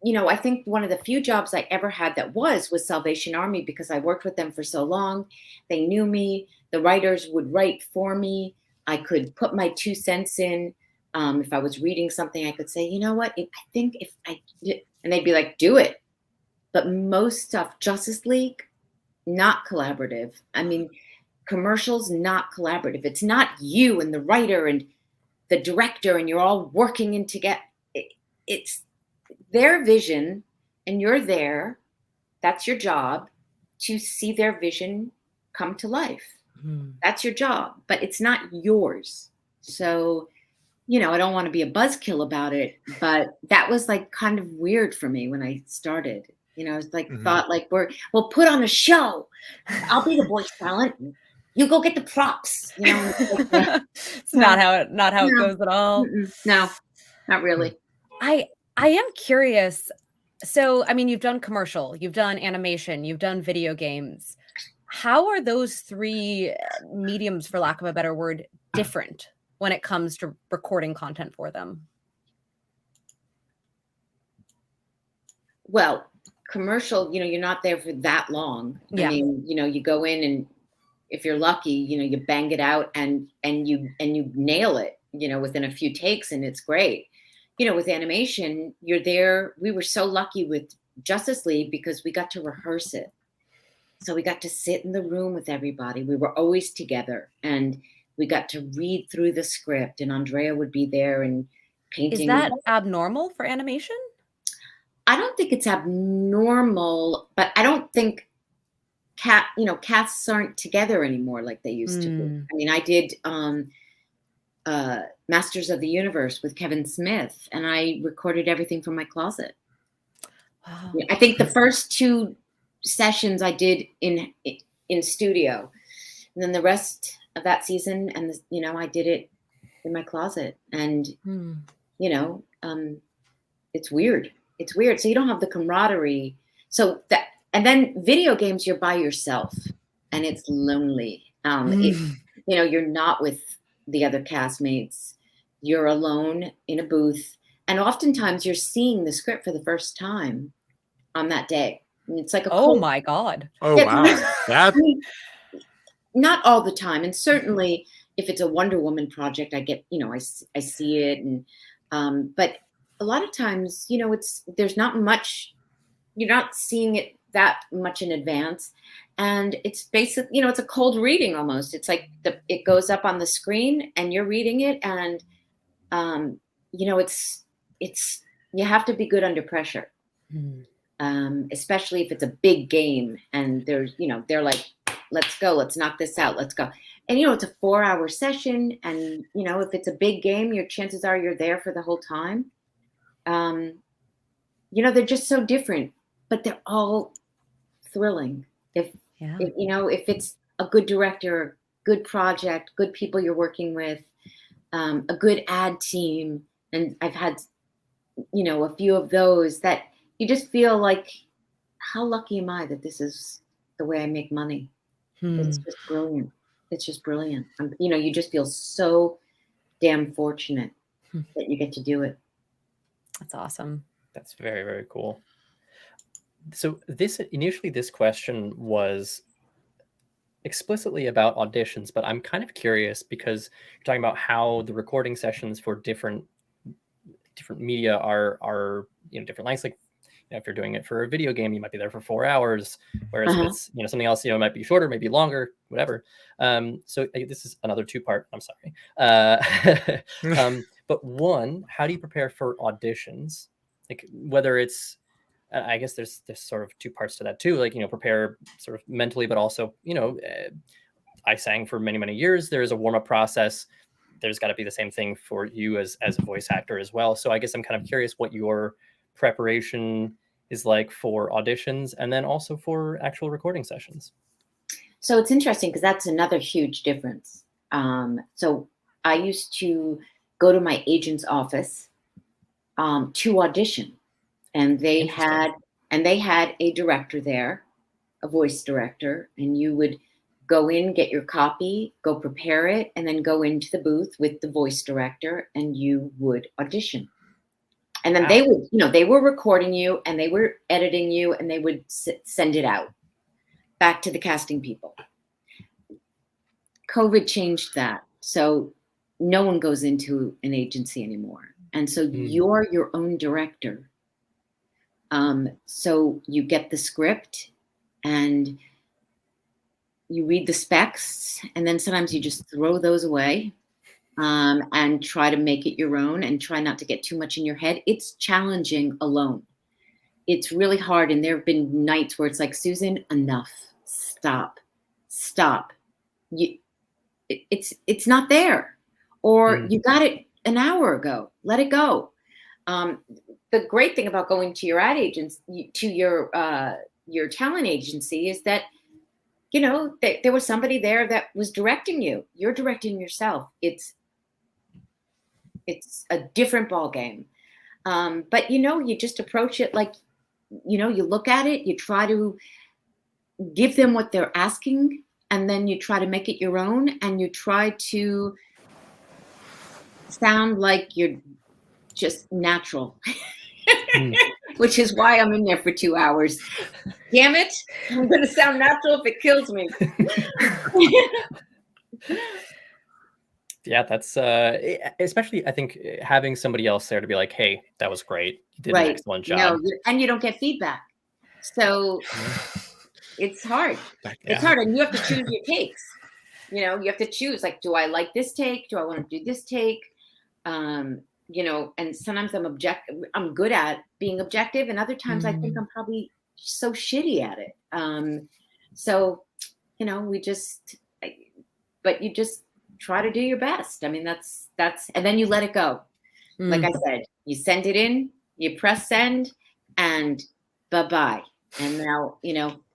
you know, I think one of the few jobs I ever had that was Salvation Army, because I worked with them for so long. They knew me. The writers would write for me. I could put my 2 cents in. If I was reading something, I could say, you know what, I think if I did, and they'd be like, do it. But most stuff, Justice League, not collaborative. I mean, commercials, not collaborative. It's not you and the writer and the director and you're all working in together. It's their vision and you're there. That's your job, to see their vision come to life. That's your job, but it's not yours. So, you know, I don't want to be a buzzkill about it, but that was like kind of weird for me when I started. You know, it's like thought like we'll put on a show. I'll be the voice talent. You go get the props. You know, it's not how it goes at all. No, not really. I am curious. So, I mean, you've done commercial, you've done animation, you've done video games. How are those 3 mediums, for lack of a better word, different when it comes to recording content for them? Well, commercial, you know, you're not there for that long. I mean, you know, you go in and if you're lucky, you know, you bang it out and you nail it, you know, within a few takes, and it's great. You know, with animation, you're there. We were so lucky with Justice League because we got to rehearse it. So we got to sit in the room with everybody. We were always together, and we got to read through the script, and Andrea would be there and painting. Is that abnormal for animation? I don't think it's abnormal, but I don't think casts aren't together anymore like they used to be. I mean, I did Masters of the Universe with Kevin Smith, and I recorded everything from my closet. Wow. I think the first 2 sessions I did in studio, and then the rest of that season, and you know, I did it in my closet. And you know, it's weird. It's weird. So you don't have the camaraderie. So that, and then video games, you're by yourself, and it's lonely. You know, you're not with the other castmates. You're alone in a booth, and oftentimes you're seeing the script for the first time on that day. It's like my God. Oh, wow. I mean, not all the time. And certainly if it's a Wonder Woman project, I get, you know, I see it. And, but a lot of times, you know, there's not much, you're not seeing it that much in advance. And it's basically, you know, it's a cold reading almost. It's like it goes up on the screen and you're reading it. And, you know, it's, you have to be good under pressure. Especially if it's a big game and there's, you know, they're like, let's go, let's knock this out, let's go. And, you know, it's a 4-hour session. And, you know, if it's a big game, your chances are you're there for the whole time. You know, they're just so different, but they're all thrilling. If you know, if it's a good director, good project, good people you're working with, a good ad team. And I've had, you know, a few of those that you just feel like, how lucky am I that this is the way I make money? It's just brilliant. It's just brilliant. You know, you just feel so damn fortunate that you get to do it. That's awesome. That's very, very cool. So this question was explicitly about auditions, but I'm kind of curious because you're talking about how the recording sessions for different media are different lengths. Like if you're doing it for a video game, you might be there for 4 hours, whereas if it's something else, it might be shorter, maybe longer, whatever. So this is another two-part. I'm sorry. But one, how do you prepare for auditions? Like whether it's I guess there's sort of two parts to that too. Like, prepare sort of mentally, but also, I sang for many, many years. There is a warm-up process. There's got to be the same thing for you as a voice actor as well. So I guess I'm kind of curious what your preparation is like for auditions and then also for actual recording sessions. So it's interesting because that's another huge difference. So I used to go to my agent's office to audition. And they had a director there, a voice director, and you would go in, get your copy, go prepare it, and then go into the booth with the voice director, and you would audition. And then they would, they were recording you, and they were editing you, and they would send it out back to the casting people. COVID changed that, so no one goes into an agency anymore, and so you're your own director. So you get the script and you read the specs, and then sometimes you just throw those away and try to make it your own and try not to get too much in your head. It's challenging alone. It's really hard. And there have been nights where it's like, Susan, enough, stop. It's not there. Or you got it an hour ago, let it go. The great thing about going to your ad agency, to your talent agency, is that, there was somebody there that was directing you. You're directing yourself. It's a different ball game. But, you just approach it like, you look at it, you try to give them what they're asking, and then you try to make it your own, and you try to sound like you're just natural. Which is why I'm in there for 2 hours. Damn it. I'm going to sound natural if it kills me. Yeah, that's especially, I think, having somebody else there to be like, hey, that was great. You did an excellent job. No, and you don't get feedback. So it's hard. It's hard. And you have to choose your takes. You have to choose, like, do I like this take? Do I want to do this take? And sometimes I'm good at being objective, and other times I think I'm probably so shitty at it. But you just try to do your best. I mean, that's, and then you let it go. Like I said, you send it in, you press send, and bye-bye. And now,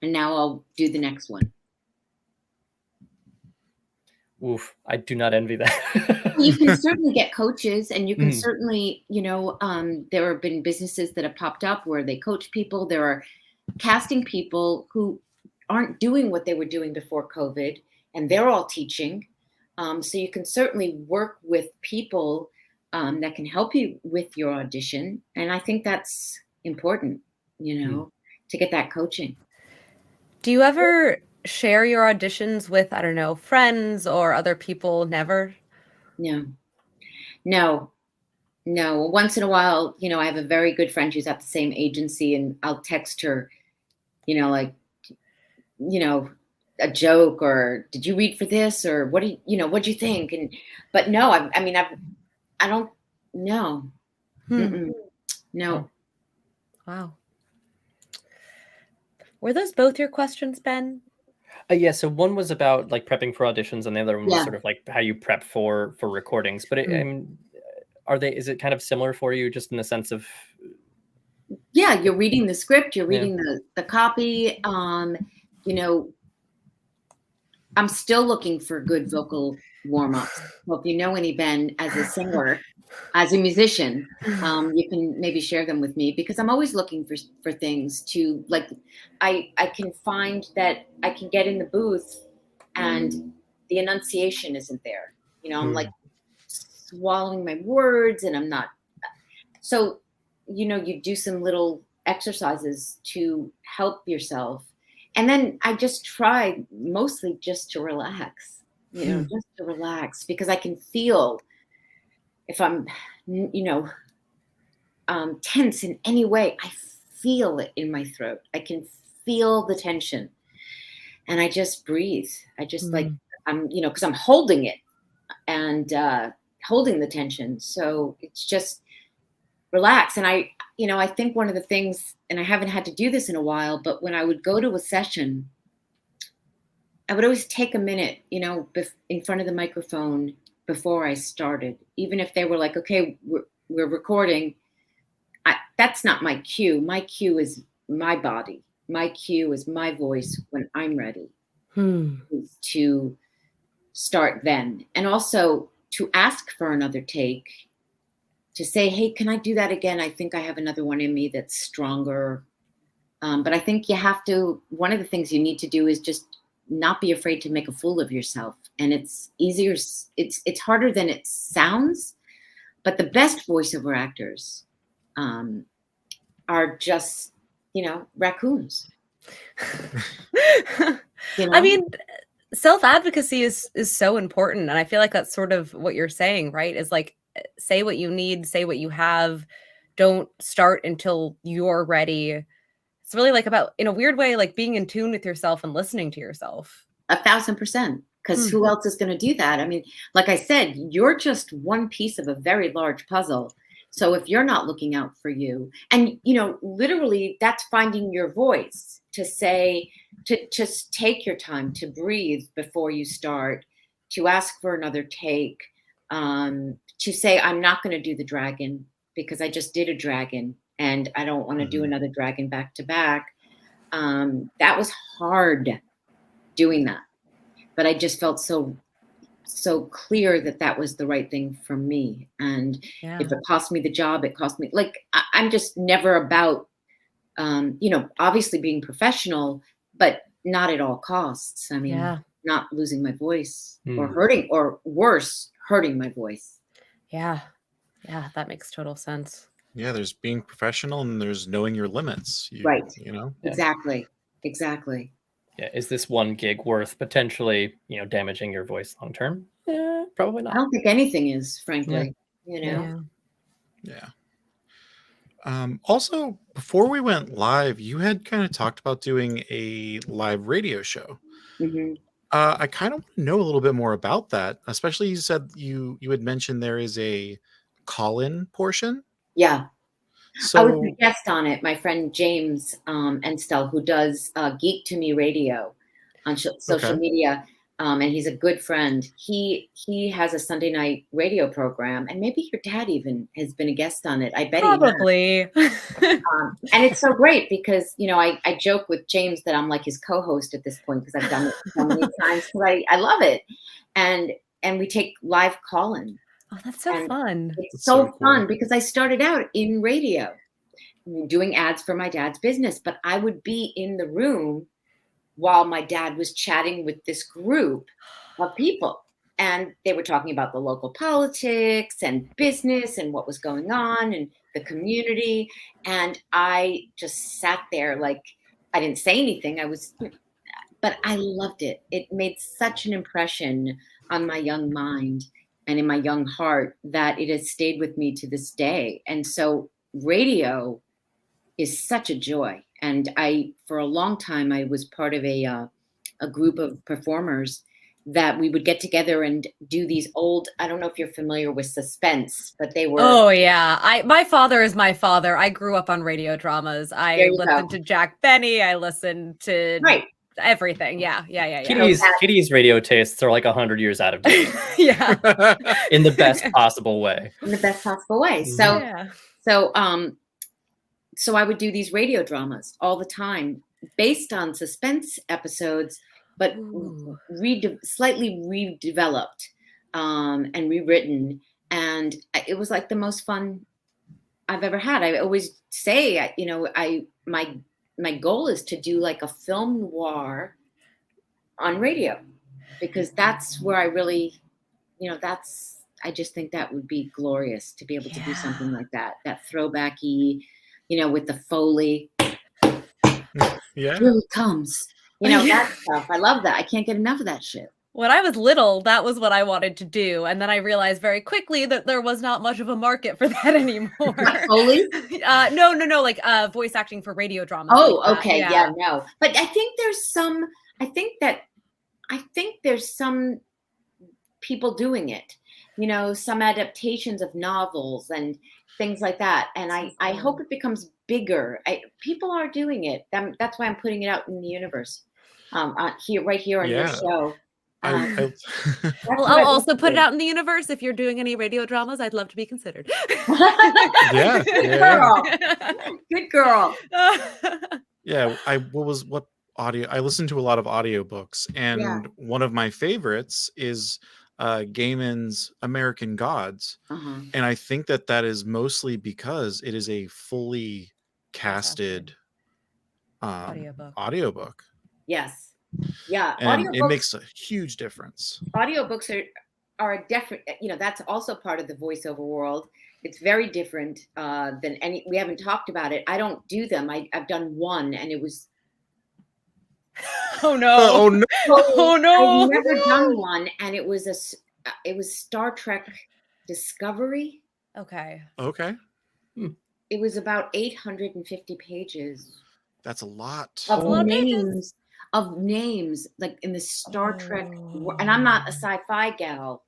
now I'll do the next one. Oof, I do not envy that. You can certainly get coaches, and you can certainly, there have been businesses that have popped up where they coach people. There are casting people who aren't doing what they were doing before COVID, and they're all teaching. So you can certainly work with people that can help you with your audition. And I think that's important, to get that coaching. Do you ever share your auditions with, I don't know, friends or other people? Never? No. Once in a while, I have a very good friend who's at the same agency, and I'll text her, a joke, or did you read for this, or what'd you think? But no, I don't know. No. Wow. Were those both your questions, Ben? Yeah, so one was about like prepping for auditions, and the other one was sort of like how you prep for recordings. But is it kind of similar for you, just in the sense of? Yeah, you're reading the script, you're reading the copy. I'm still looking for good vocal warm-ups. Well, if you know any, Ben, as a singer, as a musician, you can maybe share them with me, because I'm always looking for things to, like, I can find that I can get in the booth and the enunciation isn't there. I'm like swallowing my words, and I'm not. So you do some little exercises to help yourself. And then I just try mostly just to relax, just to relax, because I can feel if I'm, tense in any way, I feel it in my throat. I can feel the tension, and I just breathe. I just because I'm holding it and holding the tension. So it's just relax. And I think one of the things, and I haven't had to do this in a while, but when I would go to a session, I would always take a minute, in front of the microphone before I started, even if they were like, okay, we're recording. That's not my cue. My cue is my body. My cue is my voice when I'm ready to start then. And also to ask for another take, to say, hey, can I do that again? I think I have another one in me that's stronger. But I think you have to, one of the things you need to do is just not be afraid to make a fool of yourself. And it's easier, it's harder than it sounds, but the best voiceover actors are just, raccoons. I mean, self-advocacy is so important. And I feel like that's sort of what you're saying, right? Is like, say what you need, say what you have. Don't start until you're ready. It's really like about, in a weird way, like being in tune with yourself and listening to yourself. 1,000%. Because who else is going to do that? I mean, like I said, you're just one piece of a very large puzzle. So if you're not looking out for you, and, literally that's finding your voice to say, to just take your time to breathe before you start, to ask for another take, to say, I'm not going to do the dragon because I just did a dragon and I don't want to do another dragon back to back. That was hard doing that, but I just felt so clear that was the right thing for me. And if it cost me the job, it cost me, I'm just never about, obviously being professional, but not at all costs. I mean, not losing my voice or hurting, or worse, hurting my voice. Yeah. Yeah. That makes total sense. Yeah. There's being professional and there's knowing your limits. Right. Yeah. Exactly. Yeah. Is this one gig worth potentially, damaging your voice long term? Probably not. I don't think anything is, frankly. Yeah. Also, before we went live, you had kind of talked about doing a live radio show. I kind of want to know a little bit more about that. Especially, you said you had mentioned there is a call-in portion. Yeah. So I was a guest on it. My friend James Enstel, who does Geek to Me Radio on social media, and he's a good friend. He has a Sunday night radio program, and maybe your dad even has been a guest on it. I bet probably. He has. And it's so great because I joke with James that I'm like his co-host at this point because I've done it so many times. Because I love it, and we take live call-in. Oh, that's so fun. It's so fun because I started out in radio doing ads for my dad's business, but I would be in the room while my dad was chatting with this group of people. And they were talking about the local politics and business and what was going on and the community. And I just sat there like I didn't say anything. But I loved it. It made such an impression on my young mind and in my young heart that it has stayed with me to this day. And so radio is such a joy. And for a long time, I was part of a group of performers that we would get together and do these old, I don't know if you're familiar with Suspense, but they were. Oh yeah. My father is my father. I grew up on radio dramas. I listened to Jack Benny. I listened to everything. Yeah. Kitty's radio tastes are like 100 years out of date. Yeah. In the best possible way. In the best possible way. So I would do these radio dramas all the time based on Suspense episodes, but slightly redeveloped and rewritten. And it was like the most fun I've ever had. I always say, my goal is to do like a film noir on radio, because that's where I really, that's just think that would be glorious to be able to do something like that throwbacky, with the Foley. Yeah. Here it comes. That stuff. I love that. I can't get enough of that shit. When I was little, that was what I wanted to do. And then I realized very quickly that there was not much of a market for that anymore. Foley? No, like voice acting for radio dramas. Oh, like okay. that. Yeah, no. But I think there's some people doing it, some adaptations of novels and things like that. And I hope it becomes bigger. People are doing it. That's why I'm putting it out in the universe. Right here on your show. I Well, I'll also put it out in the universe. If you're doing any radio dramas, I'd love to be considered. Yeah. Good girl. Good girl. Yeah. What audio? I listen to a lot of audiobooks, and one of my favorites is Gaiman's American Gods. And I think that is mostly because it is a fully casted audiobook. Yes. Yeah. And it makes a huge difference. Audiobooks are a different, that's also part of the voiceover world. It's very different than we haven't talked about it. I don't do them. I've done one, and it was. Oh no. Oh no. Oh no. I've never done one, and it was Star Trek Discovery. Okay. It was about 850 pages. That's a lot. Of names, like in the Star Trek, and I'm not a sci-fi gal.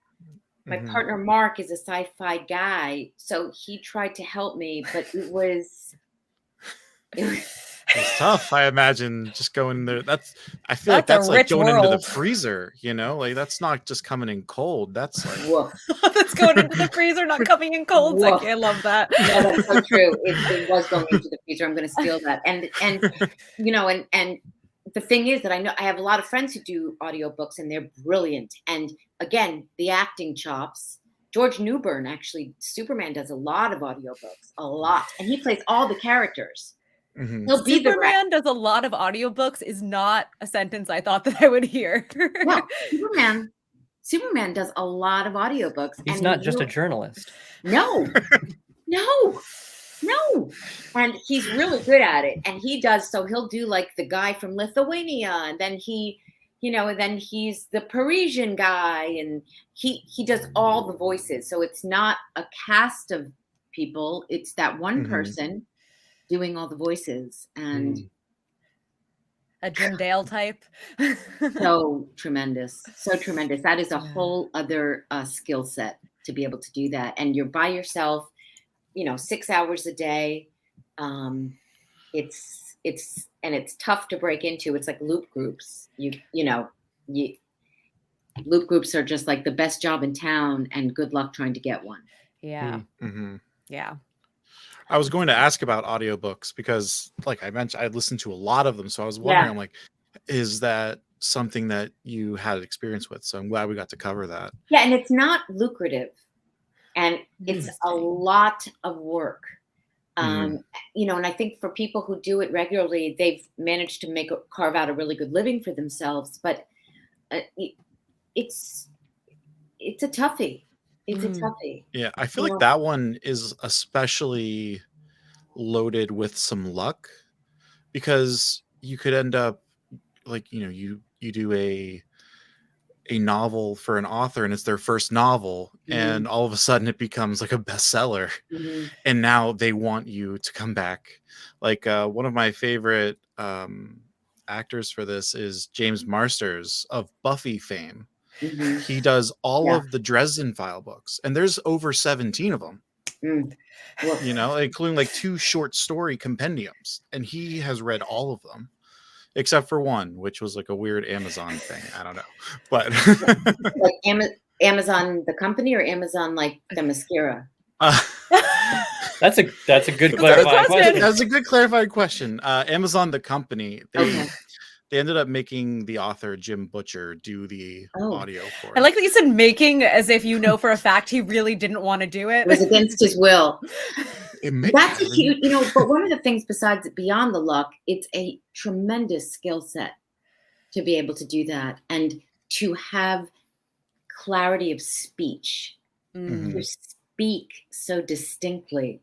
My partner Mark is a sci-fi guy, so he tried to help me, but it was It's tough. I imagine just going there. I feel like that's like going into the freezer. Like that's not just coming in cold. That's like that's going into the freezer, not coming in cold. Like, I love that. Yeah, that's so true. It was going into the freezer. I'm going to steal that. And the thing is that I know I have a lot of friends who do audiobooks, and they're brilliant. And again, the acting chops. George Newbern, actually, Superman does a lot of audiobooks, a lot, and he plays all the characters. He'll be Superman does a lot of audiobooks is not a sentence I thought that I would hear. No, Superman does a lot of audiobooks. He's not just a journalist. No. And he's really good at it. And he'll do like the guy from Lithuania, and then then he's the Parisian guy, and he does all the voices. So it's not a cast of people. It's that one person doing all the voices, and a Jim Dale type. so tremendous. That is a whole other skill set to be able to do that. And you're by yourself, 6 hours a day. It's tough to break into. It's like loop groups. Loop groups are just like the best job in town, and good luck trying to get one. Yeah. Yeah. I was going to ask about audiobooks because, like I mentioned, I listened to a lot of them. So I was wondering, I'm like, is that something that you had experience with? So I'm glad we got to cover that. Yeah, and it's not lucrative, and it's a lot of work. And I think for people who do it regularly, they've managed to carve out a really good living for themselves. But it's a toughie. It's a toughie. Yeah, I feel like that one is especially loaded with some luck, because you could end up like, you do a novel for an author, and it's their first novel, and all of a sudden it becomes like a bestseller, and now they want you to come back. Like one of my favorite actors for this is James Marsters of Buffy fame. He does all of the Dresden File books, and there's over 17 of them, including like 2 short story compendiums, and he has read all of them except for one, which was like a weird Amazon thing. I don't know, but like Amazon the company, or Amazon like the mascara? That's a good clarifying question. That's a good clarifying question. Amazon the company, they ended up making the author Jim Butcher do the audio for it. I like that you said making, as if for a fact he really didn't want to do it. It was against his will. That's a huge, but one of the things beyond the luck, it's a tremendous skill set to be able to do that, and to have clarity of speech. Mm. to speak so distinctly,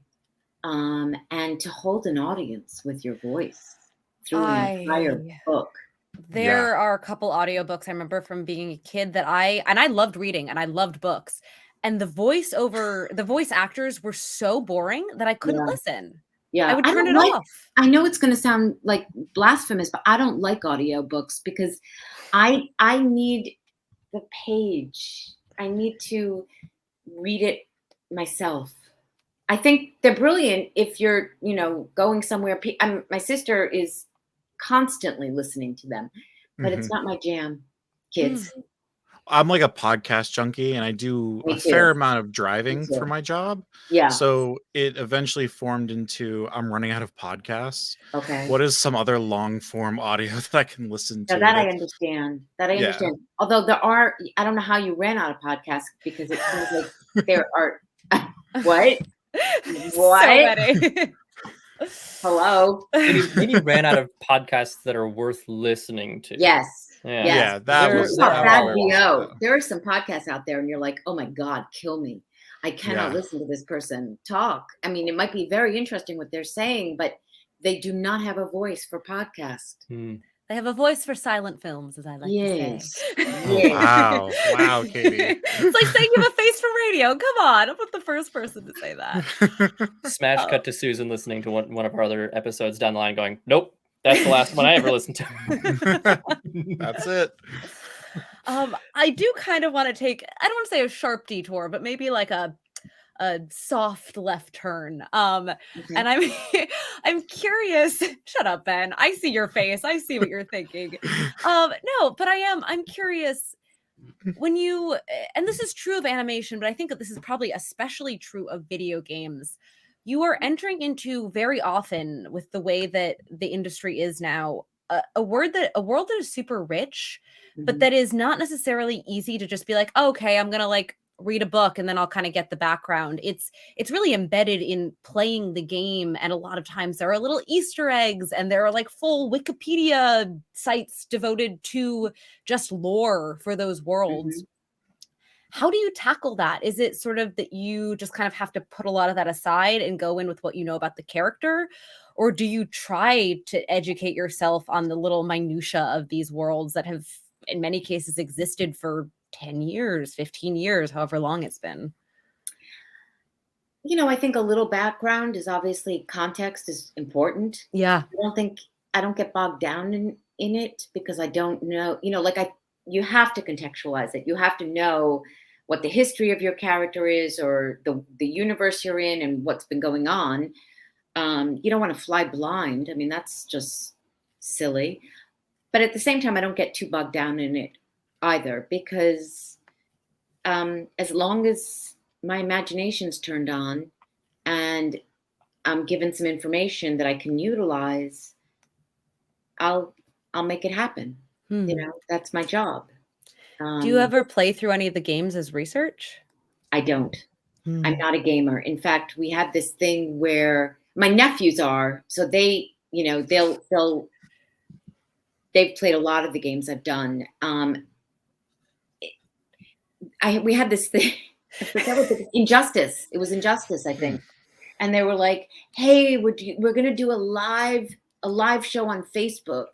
and to hold an audience with your voice through an entire book. There are a couple audiobooks I remember from being a kid that I loved reading and I loved books. And the voice actors were so boring that I couldn't Yeah. listen. Yeah, I would I turn don't it like. off. I know it's going to sound like blasphemous, but I don't like audiobooks because I need the page. I need to read it myself. I think they're brilliant if you're, going somewhere. My sister is constantly listening to them, but it's not my jam, kids. I'm like a podcast junkie, and I do Me a fair too. amount of driving too. for my job. Yeah. So it eventually formed into I'm running out of podcasts. Okay. What is some other long form audio that I can listen Now to? that I understand. Yeah. Understand. Although I don't know how you ran out of podcasts because it seems like there are. What? So many. Hello. Maybe ran out of podcasts that are worth listening to. Yes. Yeah. Yes. Yeah, that There- was there Not are bad a lot. VO. There are some podcasts out there, and you're like, oh my God, kill me. I cannot Yeah. listen to this person talk. I mean, it might be very interesting what they're saying, but they do not have a voice for podcast. They have a voice for silent films, as I like to say. Oh, wow. Wow, Katie. It's like saying you have a face for radio. Come on, I'm not the first person to say that. Smash cut to Susan listening to one of our other episodes down the line going, nope, that's the last one I ever listened to. That's it. I do kind of want to take, I don't want to say a sharp detour, but maybe like a soft left turn. And I'm curious. Shut up, Ben. I see your face. I see what you're thinking. No, but I'm curious when you, and this is true of animation, but I think that this is probably especially true of video games. You are entering into very often with the way that the industry is now, a world that is super rich, but that is not necessarily easy to just be like, oh, okay, I'm gonna like read a book and then I'll kind of get the background. It's really embedded in playing the game, and a lot of times there are little Easter eggs and there are like full Wikipedia sites devoted to just lore for those worlds. How do you tackle that? Is it sort of that you just kind of have to put a lot of that aside and go in with what you know about the character? Or do you try to educate yourself on the little minutia of these worlds that have, in many cases, existed for 10 years, 15 years, however long it's been? I think a little background is obviously, context is important. Yeah. I don't get bogged down in it because I don't know, you have to contextualize it. You have to know what the history of your character is, or the universe you're in and what's been going on. You don't want to fly blind. I mean, that's just silly. But at the same time, I don't get too bogged down in it either, because as long as my imagination's turned on and I'm given some information that I can utilize, I'll make it happen. That's my job. Do you ever play through any of the games as research? I don't. I'm not a gamer. In fact, we have this thing where my nephews are, so they, they've played a lot of the games I've done. We had this thing, I forget what Injustice. It was Injustice, I think. And they were like, hey, we're going to do a live show on Facebook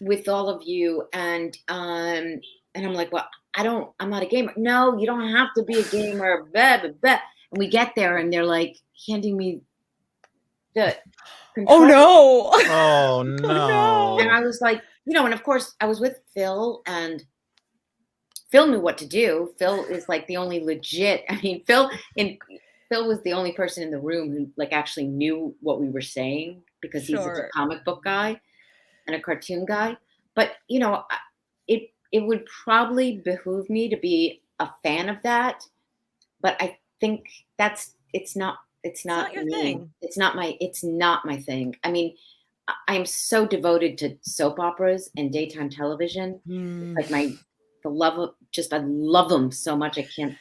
with all of you. And I'm like, well, I'm not a gamer. No, you don't have to be a gamer. Blah, blah, blah. And we get there and they're like handing me the controller. Oh no. And I was like, and of course I was with Phil, and Phil knew what to do. Phil is like the only legit, Phil was the only person in the room who like actually knew what we were saying, because he's a comic book guy and a cartoon guy. But it would probably behoove me to be a fan of that, but I think it's not your thing. It's not my thing. I mean, I am so devoted to soap operas and daytime television. Like I love them so much. I can't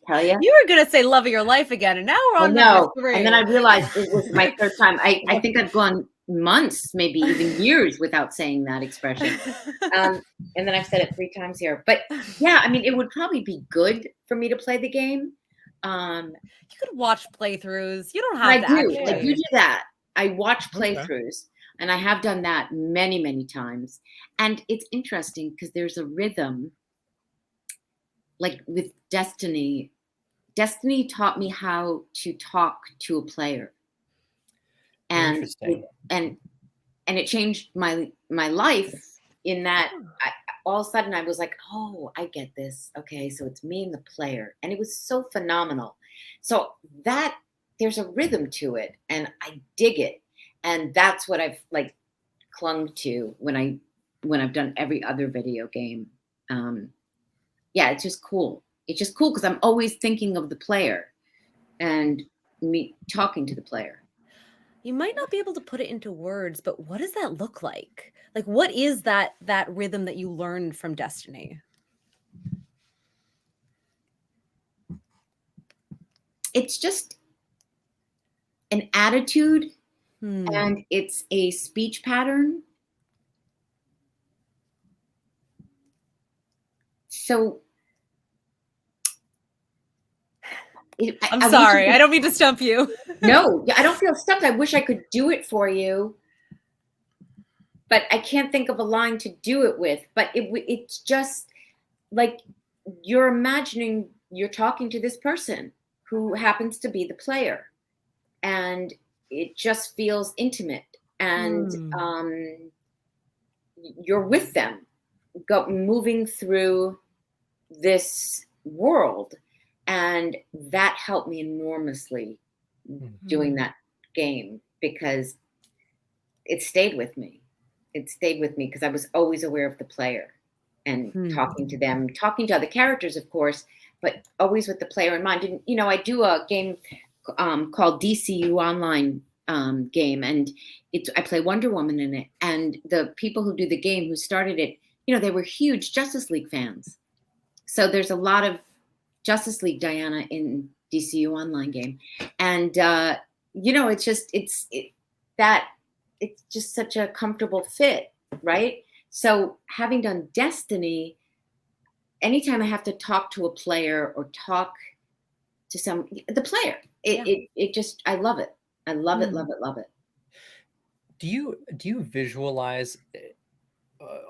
tell you. You were gonna say love of your life again, and now we're on number 3. And then I realized it was my third time. I think I've gone months, maybe even years, without saying that expression. And then I've said it 3 times here. But yeah, it would probably be good for me to play the game. You could watch playthroughs. You don't I have to do. actually. I do that. I watch Okay. playthroughs, and I have done that many, many times. And it's interesting because there's a rhythm, like with Destiny. Destiny taught me how to talk to a player, and Interesting. and it changed my life in that all of a sudden I was like, oh, I get this. Okay, so it's me and the player, and it was so phenomenal. So that there's a rhythm to it, and I dig it, and that's what I've like clung to when I've done every other video game. Yeah, it's just cool. It's just cool because I'm always thinking of the player and me talking to the player. You might not be able to put it into words, but what does that look like? Like, what is that rhythm that you learned from Destiny? It's just an attitude, Hmm. and it's a speech pattern. So I'm I wish sorry. I I don't mean to stump you. no, I don't feel stuck. I wish I could do it for you, but I can't think of a line to do it with. But it's just like you're imagining you're talking to this person who happens to be the player, and it just feels intimate, and you're with them, moving through this world, and that helped me enormously doing that game because it stayed with me. It stayed with me because I was always aware of the player and talking to them, talking to other characters, of course, but always with the player in mind. And, you know, I do a game called DCU Online game, and I play Wonder Woman in it. And the people who do the game, who started it, you know, they were huge Justice League fans. So there's a lot of Justice League Diana in DCU Online game. And, you know, it's just, it's just such a comfortable fit, right? So having done Destiny, anytime I have to talk to a player or talk to the player, it just, I love it. I love it, love it, love it. Do you visualize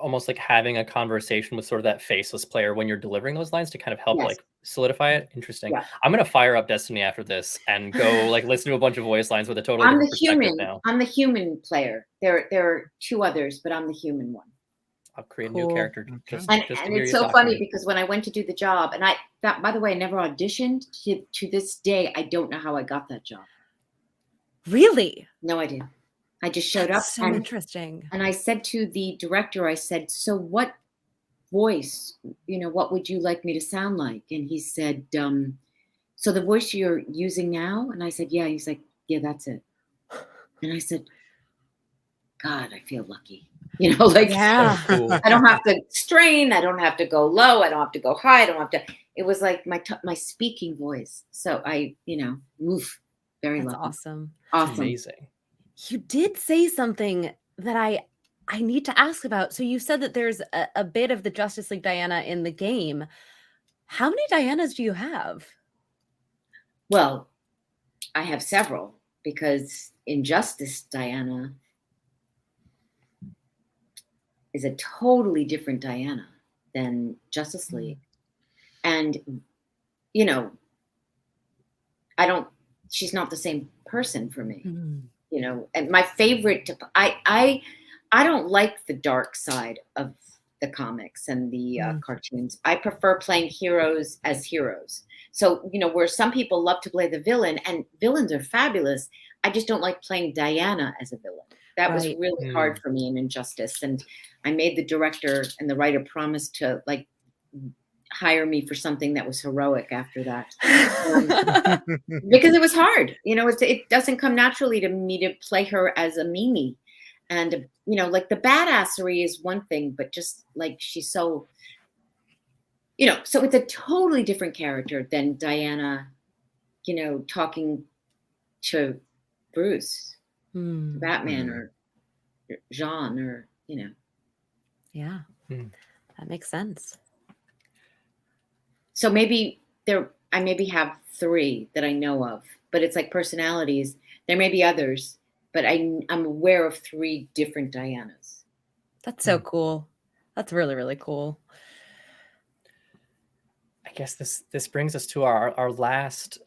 almost like having a conversation with sort of that faceless player when you're delivering those lines to kind of help like solidify it? Interesting. Yeah. I'm gonna fire up Destiny after this and go like listen to a bunch of voice lines with a totally I'm different the perspective human. now. I'm the human player. There are two others, but I'm the human one. I'll create a new character. Just And to hear it's you so talk funny to me. because when I went to do the job, and by the way, I never auditioned. To this day, I don't know how I got that job. Really? No idea. I just showed up. So interesting. And I said to the director, I said, so what voice, you know, what would you like me to sound like? And he said, so the voice you're using now? And I said, yeah. He's like, yeah, that's it. And I said, God, I feel lucky. You know, like, Yeah. So cool. I don't have to strain. I don't have to go low. I don't have to go high. I don't have to. It was like my speaking voice. So I, you know, very That's lucky. awesome. Awesome. Amazing. You did say something that I need to ask about. So you said that there's a bit of the Justice League Diana in the game. How many Dianas do you have? Well, I have several because Injustice Diana is a totally different Diana than Justice League. And, you know, she's not the same person for me, you know, and my favorite, I don't like the dark side of the comics and the cartoons. I prefer playing heroes as heroes. So, you know, where some people love to play the villain, and villains are fabulous, I just don't like playing Diana as a villain. That was really hard for me in Injustice. And I made the director and the writer promise to like hire me for something that was heroic after that. Because it was hard. You know, it doesn't come naturally to me to play her as a Mimi. And, you know, like the badassery is one thing, but just like she's so, you know, so it's a totally different character than Diana, you know, talking to Bruce, Batman, or Jean, or, you know. Yeah, that makes sense. So maybe I maybe have 3 that I know of, but it's like personalities. There may be others, but I'm aware of 3 different Dianas. That's so cool. That's really, really cool. I guess this brings us to our last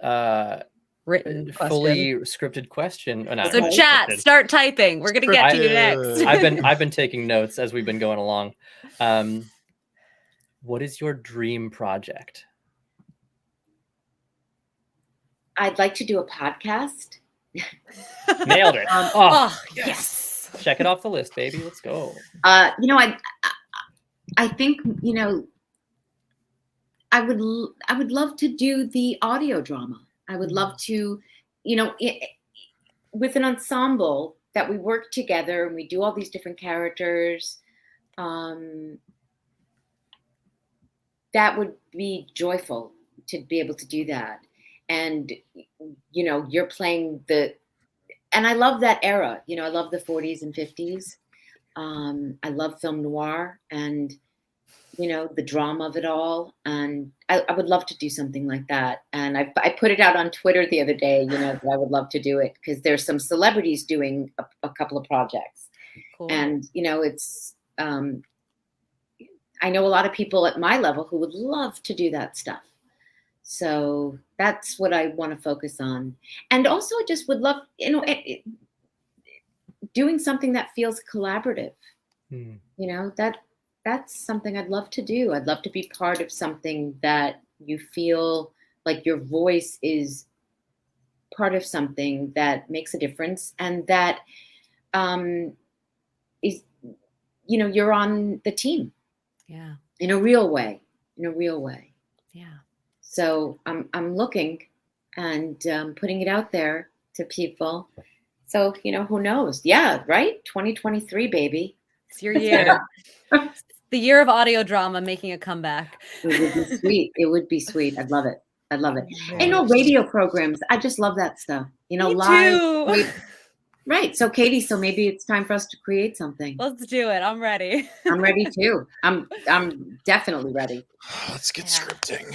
Written fully question. scripted question. Not So really chat, scripted. start typing. We're gonna get to you Scripted. next. I've been taking notes as we've been going along. What is your dream project? I'd like to do a podcast. Nailed it. Oh, yes. Check it off the list, baby. Let's go. You know, I think, you know, I would love to do the audio drama. I would love to, you know, with an ensemble that we work together and we do all these different characters. That would be joyful to be able to do that. And, you know, you're playing and I love that era. You know, I love the 40s and 50s. I love film noir and, you know, the drama of it all. And I would love to do something like that. And I put it out on Twitter the other day, you know, that I would love to do it because there's some celebrities doing a couple of projects. Cool. And, you know, it's, I know a lot of people at my level who would love to do that stuff. So that's what I want to focus on. And also I just would love, you know, doing something that feels collaborative. You know, that's something I'd love to do. I'd love to be part of something that you feel like your voice is part of something that makes a difference and that is, you know, you're on the team. Yeah. In a real way. Yeah. So I'm looking and putting it out there to people. So, you know, who knows? Yeah, right? 2023, baby. It's your year. The year of audio drama making a comeback. It would be sweet. It would be sweet. I'd love it. Very You know, much. radio programs. I just love that stuff. You know, Me live. too. Right. So Katie, so maybe it's time for us to create something. Let's do it. I'm ready. I'm ready too. I'm definitely ready. Let's get Yeah. scripting.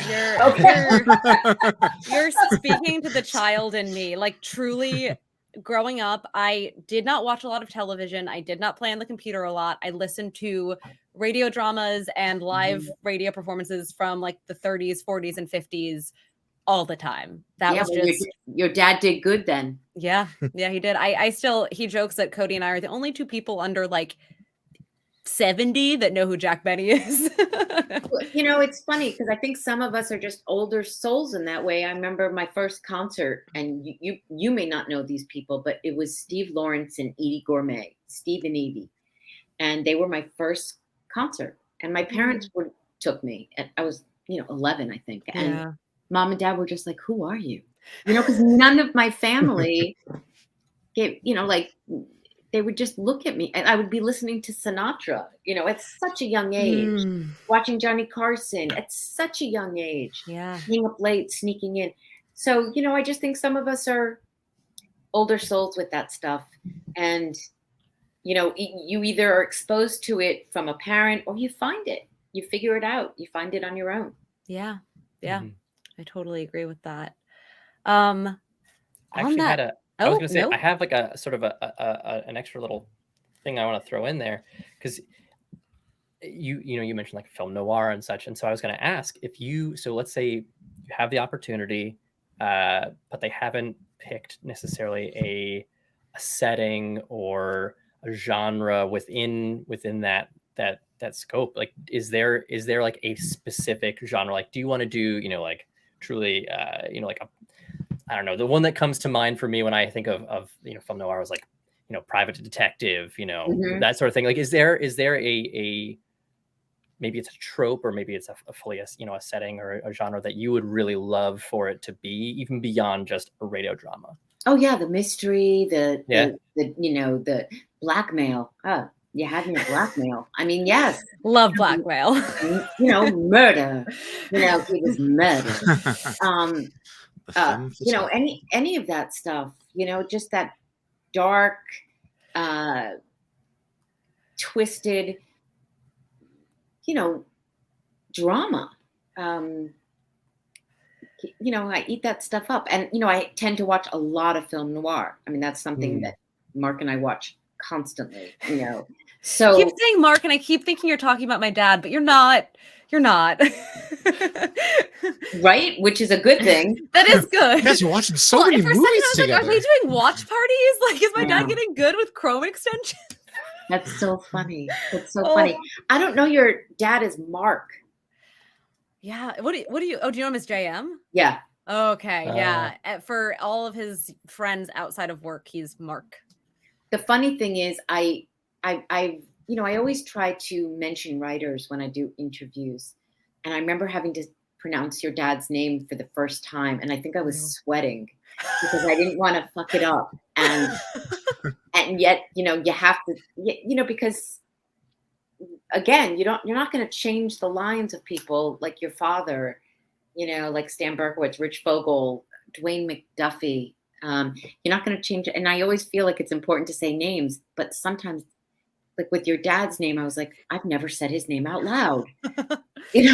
You're speaking to the child in me. Like truly growing up, I did not watch a lot of television. I did not play on the computer a lot. I listened to radio dramas and live radio performances from like the 30s, 40s, and 50s all the time. That was well, just your dad did good then. Yeah, he did. He jokes that Cody and I are the only 2 people under like 70 that know who Jack Benny is. You know, it's funny because I think some of us are just older souls in that way. I remember my first concert, and you may not know these people, but it was Steve Lawrence and Edie Gourmet, Steve and Edie, and they were my first concert. And my parents took me, and I was, you know, 11, I think, and Mom and Dad were just like, "Who are you?" You know, because none of my family gave, you know, like. They would just look at me and I would be listening to Sinatra, you know, at such a young age, watching Johnny Carson at such a young age, being up late, sneaking in. So, you know, I just think some of us are older souls with that stuff. And, you know, you either are exposed to it from a parent or you find it, you figure it out, you find it on your own. Yeah. Mm-hmm. I totally agree with that. I was going to say, I have like a sort of an extra little thing I want to throw in there because you mentioned like film noir and such. And so I was going to ask so let's say you have the opportunity, but they haven't picked necessarily a setting or a genre within that scope. Like, is there like a specific genre? Like, do you want to do, you know, like truly, you know, like I don't know. The one that comes to mind for me when I think of you know, film noir was like, you know, private detective, you know, that sort of thing. Like, is there a maybe it's a trope or maybe it's a fully a setting or a genre that you would really love for it to be, even beyond just a radio drama? Oh yeah, the mystery, the you know, the blackmail. Oh, you had me at blackmail. I mean, yes, love blackmail. You know, murder. You know, it was murder. You know, any of that stuff, you know, just that dark, twisted, you know, drama. You I eat that stuff up. And, I tend to watch a lot of film noir. I mean, that's something that Mark and I watch constantly, So keep saying Mark, and I keep thinking you're talking about my dad, but you're not. You're not. right, which is a good thing. That is good. You guys are watching so many for a second, movies I was like, together. are they doing watch parties? Like, is my dad Yeah. getting good with Chrome extension? That's so funny. That's so funny. I don't know your dad is Mark. Yeah. What do you? Oh, do you know him as JM? Yeah. Okay. Yeah. For all of his friends outside of work, he's Mark. The funny thing is, I always try to mention writers when I do interviews, and I remember having to pronounce your dad's name for the first time, and I think I was sweating because I didn't want to fuck it up, and yet, you have to, because again, you're not going to change the lines of people like your father, like Stan Berkowitz, Rich Fogel, Dwayne McDuffie. You're not going to change it. And I always feel like it's important to say names, but sometimes, like with your dad's name, I was like, I've never said his name out loud, and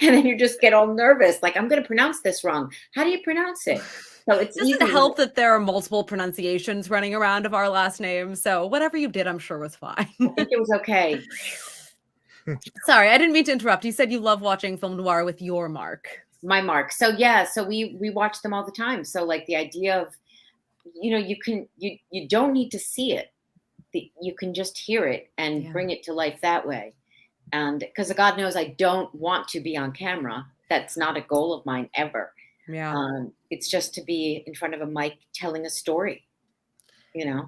then you just get all nervous. Like, I'm going to pronounce this wrong. How do you pronounce it? So it's doesn't help that there are multiple pronunciations running around of our last name. So whatever you did, I'm sure was fine. I think it was okay. Sorry, I didn't mean to interrupt. You said you love watching film noir with your Mark. My Mark. So yeah, so we watch them all the time. So like the idea of, you don't need to see it. You can just hear it and bring it to life that way. And because God knows I don't want to be on camera. That's not a goal of mine ever. Yeah. It's just to be in front of a mic telling a story, Yeah.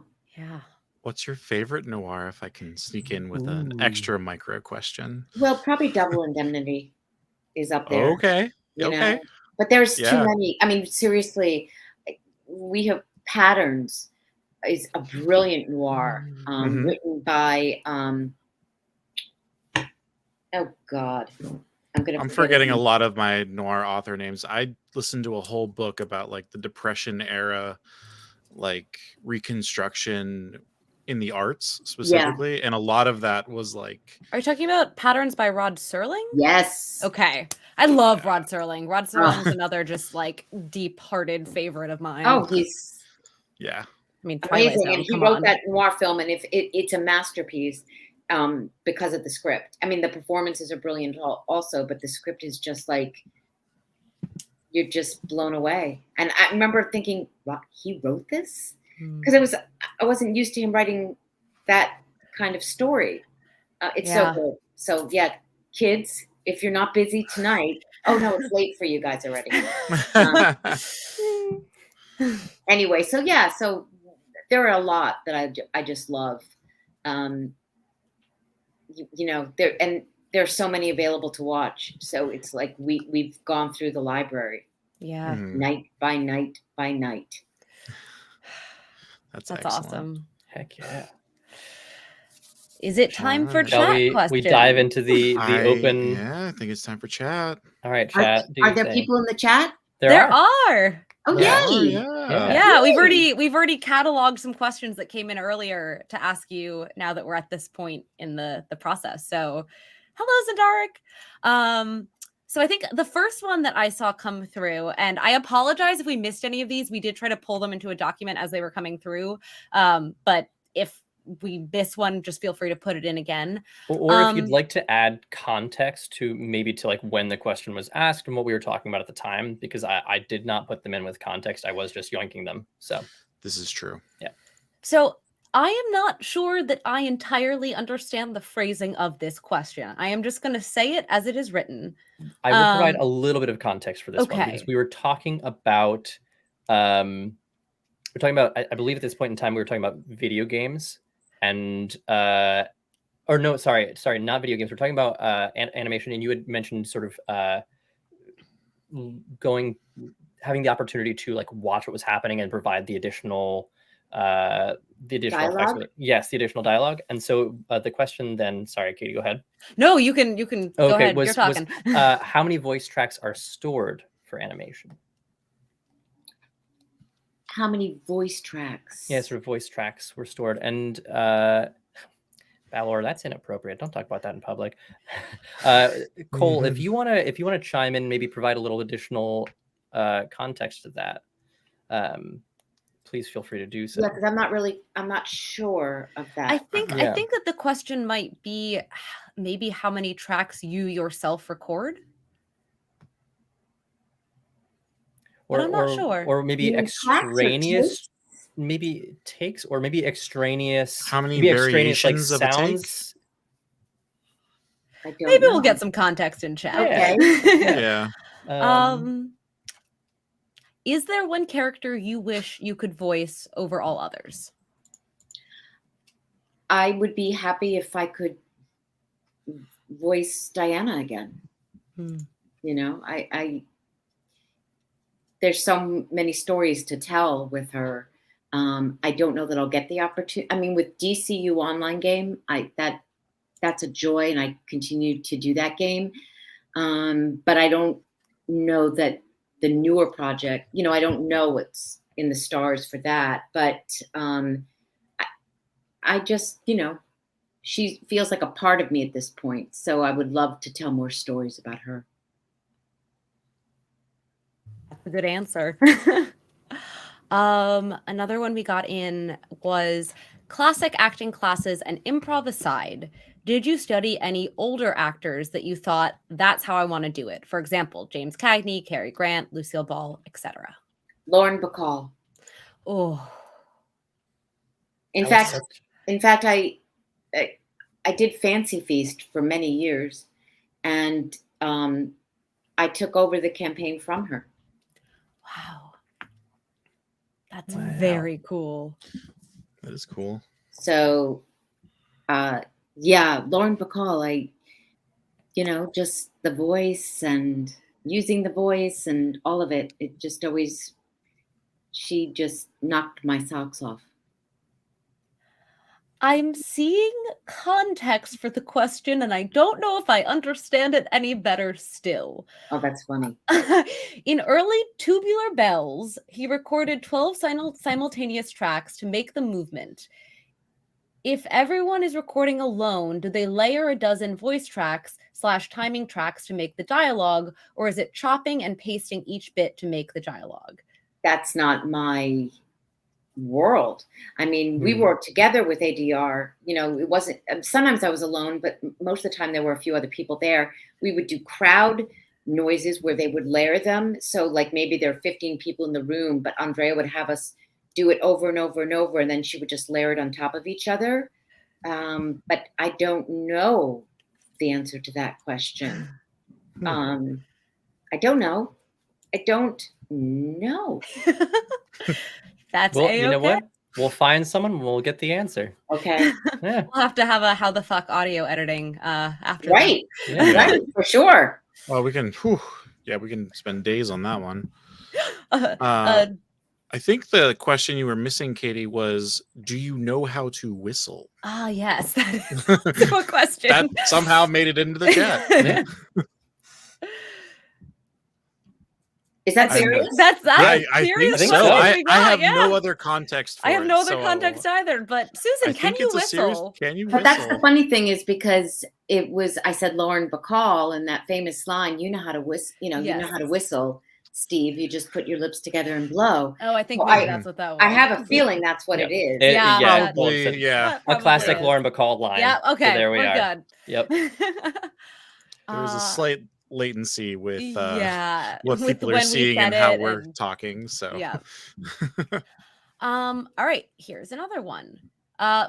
What's your favorite noir, if I can sneak in with an extra micro question? Well, probably Double Indemnity is up there. Okay. Okay. But there's too many. I mean, seriously, We Have Patterns is a brilliant noir, written by oh God, I'm forgetting a lot of my noir author names. I listened to a whole book about like the Depression era, like reconstruction in the arts specifically, and a lot of that was like. Are you talking about Patterns by Rod Serling? Yes. Okay. I love Rod Serling. Rod Serling's another just like deep-hearted favorite of mine. Oh, he's I mean, amazing, and he wrote that noir film, and it's a masterpiece because of the script. I mean, the performances are brilliant also, but the script is just like, you're just blown away. And I remember thinking, wow, he wrote this? Because I wasn't used to him writing that kind of story. It's so good. So yeah, kids, if you're not busy tonight, oh no, it's late for you guys already. Anyway, so there are a lot that I just love. There's so many available to watch. So it's like we've gone through the library. Yeah. Night by night by night. That's awesome. Heck yeah. Is it time for Shall chat questions? we dive into the open? Yeah, I think it's time for chat. All right, chat. Are there people in the chat? There are. Oh, yay! Yeah, we've already cataloged some questions that came in earlier to ask you now that we're at this point in the process. So, hello, Zandarik. So I think the first one that I saw come through, and I apologize if we missed any of these. We did try to pull them into a document as they were coming through. But if we miss one, just feel free to put it in again. Or if you'd like to add context to like when the question was asked and what we were talking about at the time, because I did not put them in with context. I was just yoinking them. So this is true. Yeah. So I am not sure that I entirely understand the phrasing of this question. I am just going to say it as it is written. I will provide a little bit of context for this one, because we were talking about, I believe at this point in time, we were talking about video games and, or no, sorry, not video games. We're talking about animation, and you had mentioned sort of having the opportunity to like watch what was happening and provide the additional dialogue? Yes, the additional dialogue. And so the question then, sorry, Katie, go ahead. No, you can go ahead. You're talking. How many voice tracks are stored for animation? How many voice tracks? Yeah, sort of voice tracks were stored. And Balor, that's inappropriate. Don't talk about that in public. Cole, if you wanna chime in, maybe provide a little additional context to that, please feel free to do so. Yeah, because I'm not sure of that. I think Yeah. that the question might be maybe how many tracks you yourself record. But I'm not sure. Or maybe You mean tracks or extraneous, takes? maybe takes, or maybe extraneous. How many maybe extraneous like variations of a take? sounds? I don't Maybe know. we'll get some context in chat. Okay. Yeah. Is there one character you wish you could voice over all others? I would be happy if I could voice Diana again. You know, I there's so many stories to tell with her. I don't know that I'll get the opportunity. I mean, with DCU online game, that's a joy, and I continue to do that game. But I don't know that the newer project, you know, I don't know what's in the stars for that. But I just, you know, she feels like a part of me at this point. So I would love to tell more stories about her. That's a good answer. Another one we got in was classic acting classes and improv aside. Did you study any older actors that you thought that's how I want to do it? For example, James Cagney, Cary Grant, Lucille Ball, etc. Lauren Bacall. Oh, In fact, I did Fancy Feast for many years, and I took over the campaign from her. wow. That's very cool. That is cool. So, yeah, Lauren Bacall, you know, just the voice and using the voice and all of it, it just always, she just knocked my socks off. I'm seeing context for the question, and I don't know if I understand it any better still. Oh, that's funny. In early Tubular Bells, he recorded 12 simultaneous tracks to make the movement. If everyone is recording alone, do they layer a dozen voice tracks / timing tracks to make the dialogue, or is it chopping and pasting each bit to make the dialogue? That's not my world. I mean, we worked together with ADR. You know, it wasn't, sometimes I was alone, but most of the time there were a few other people there. We would do crowd noises where they would layer them. So like maybe there are 15 people in the room, but Andrea would have us do it over and over and over, and then she would just layer it on top of each other. But I don't know the answer to that question. I don't know. I don't know. That's well, A-okay. you know what? We'll find someone and we'll get the answer. Okay. Yeah. We'll have to have a how the fuck audio editing after Right. Yeah. Right, for sure. Well, we can spend days on that one. I think the question you were missing, Katie, was, do you know how to whistle? Yes, that is a question. That somehow made it into the chat. Yeah. Is that serious? That's I serious think so. I have no other context for it. I have no other context either. But Susan, can you whistle? Can you But whistle? that's the funny thing is because I said Lauren Bacall and that famous line, you know how to whistle, you know, you know how to whistle, Steve. You just put your lips together and blow. Oh, I think Well, maybe that's what that was. I have a feeling that's what it is. Probably, yeah. A classic Lauren Bacall line. Yeah, okay. So there we are. Good. Yep. There was a slight latency with what with people are when we seeing said and how it we're and- talking. So Yeah. All right, here's another one.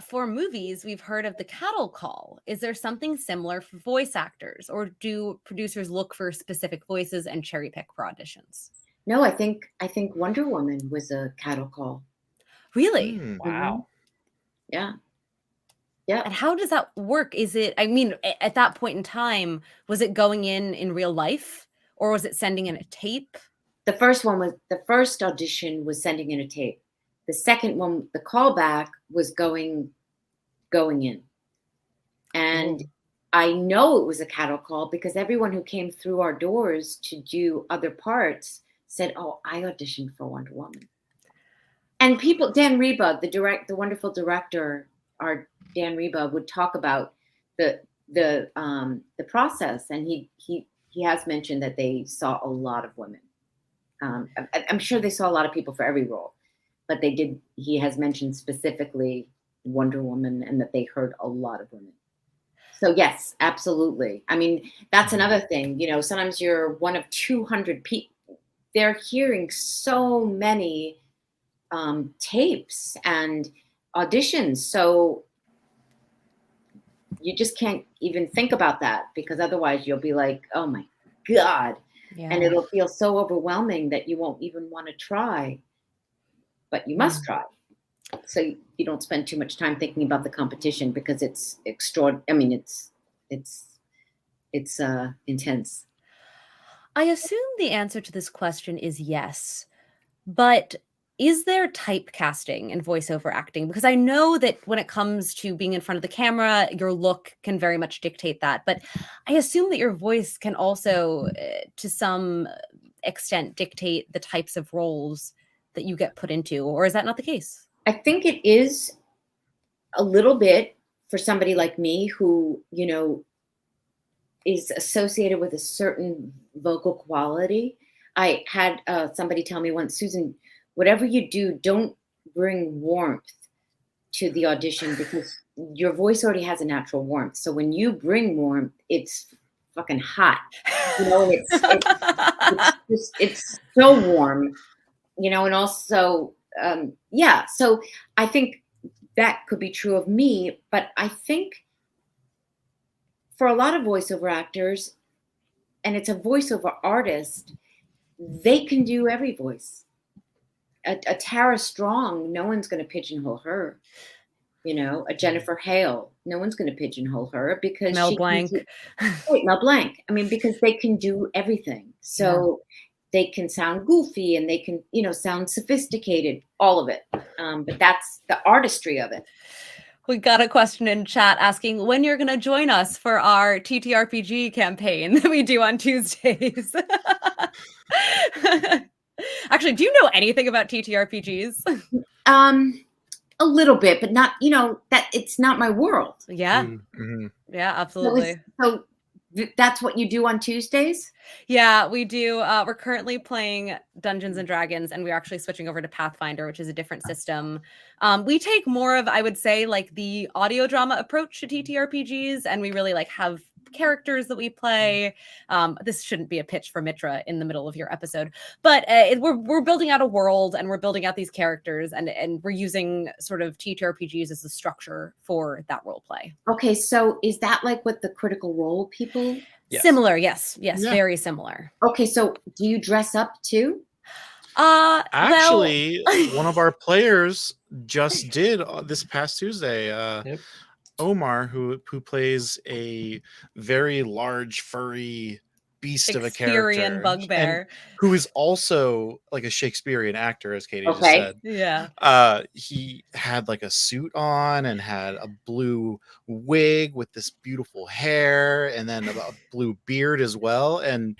For movies, we've heard of the cattle call. Is there something similar for voice actors, or do producers look for specific voices and cherry pick for auditions? No, I think Wonder Woman was a cattle call. Really? Wow. Yeah. Yeah. And how does that work? Is it, I mean, at that point in time, was it going in real life, or was it sending in a tape? The first audition was sending in a tape. The second one, the callback, was going in. And I know it was a cattle call because everyone who came through our doors to do other parts said, "Oh, I auditioned for Wonder Woman." And people, Dan Reba, the wonderful director, our Dan Reba would talk about the process, and he has mentioned that they saw a lot of women. I'm sure they saw a lot of people for every role, but he has mentioned specifically Wonder Woman, and that they heard a lot of women. So yes, absolutely. I mean, that's another thing. Sometimes you're one of 200 people. They're hearing so many tapes and auditions. So you just can't even think about that, because otherwise you'll be like, oh my God. Yeah. And it'll feel so overwhelming that you won't even want to try, but you must try. So you don't spend too much time thinking about the competition, because it's extraordinary. I mean, it's intense. I assume the answer to this question is yes, but is there typecasting in voiceover acting? Because I know that when it comes to being in front of the camera, your look can very much dictate that. But I assume that your voice can also, to some extent, dictate the types of roles that you get put into. Or is that not the case? I think it is a little bit for somebody like me who, is associated with a certain vocal quality. I had somebody tell me once, Susan, whatever you do, don't bring warmth to the audition, because your voice already has a natural warmth. So when you bring warmth, it's fucking hot, and it's so warm, and also, so I think that could be true of me, but I think for a lot of voiceover actors, and it's a voiceover artist, they can do every voice. A Tara Strong, no one's going to pigeonhole her. A Jennifer Hale, no one's going to pigeonhole her, because Mel Blanc. Mel Blanc. I mean, because they can do everything. So they can sound goofy, and they can, sound sophisticated, all of it. But that's the artistry of it. We got a question in chat asking when you're going to join us for our TTRPG campaign that we do on Tuesdays. Actually, do you know anything about TTRPGs? A little bit, but not, that it's not my world. Yeah. Mm-hmm. Yeah, absolutely. So that's what you do on Tuesdays? Yeah, we do. We're currently playing Dungeons and Dragons, and we're actually switching over to Pathfinder, which is a different system. We take more of, I would say, like the audio drama approach to TTRPGs, and we really have characters that we play. This shouldn't be a pitch for Mitra in the middle of your episode, but we're building out a world, and we're building out these characters, and we're using sort of TTRPGs as the structure for that role play. Okay, so is that like what the Critical Role people? Yes. Similar, yes, Yeah. very similar. Okay, so do you dress up too? Actually, one of our players just did this past Tuesday. Yep. Omar, who plays a very large furry beast of a character, bugbear, who is also like a Shakespearean actor, as Katie just said. Yeah. He had like a suit on and had a blue wig with this beautiful hair, and then a blue beard as well. And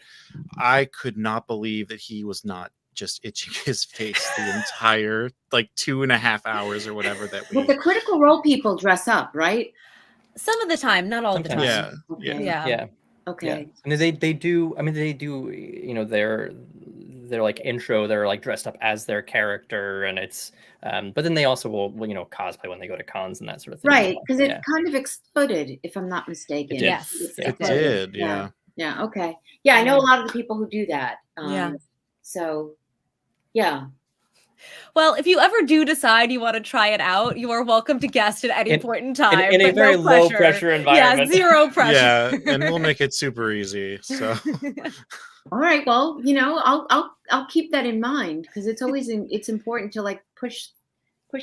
I could not believe that he was not just itching his face the entire 2.5 hours or whatever that we. But the Critical Role people dress up, right? Some of the time, not all Sometimes. the time. Yeah. Okay. Yeah. Okay. Yeah. And they do. I mean, they do. Their like intro. They're like dressed up as their character, and it's. But then they also will cosplay when they go to cons and that sort of thing. Right, because it kind of exploded, if I'm not mistaken. It did. Yes. It did. Yeah. Yeah. Okay. Yeah, I know a lot of the people who do that. Yeah. So, yeah. Well, if you ever do decide you want to try it out, you are welcome to guest at any point in time. In a but very no low pressure. pressure environment. Yeah, zero pressure. Yeah, and we'll make it super easy. So. All right. Well, I'll keep that in mind, because it's always it's important to push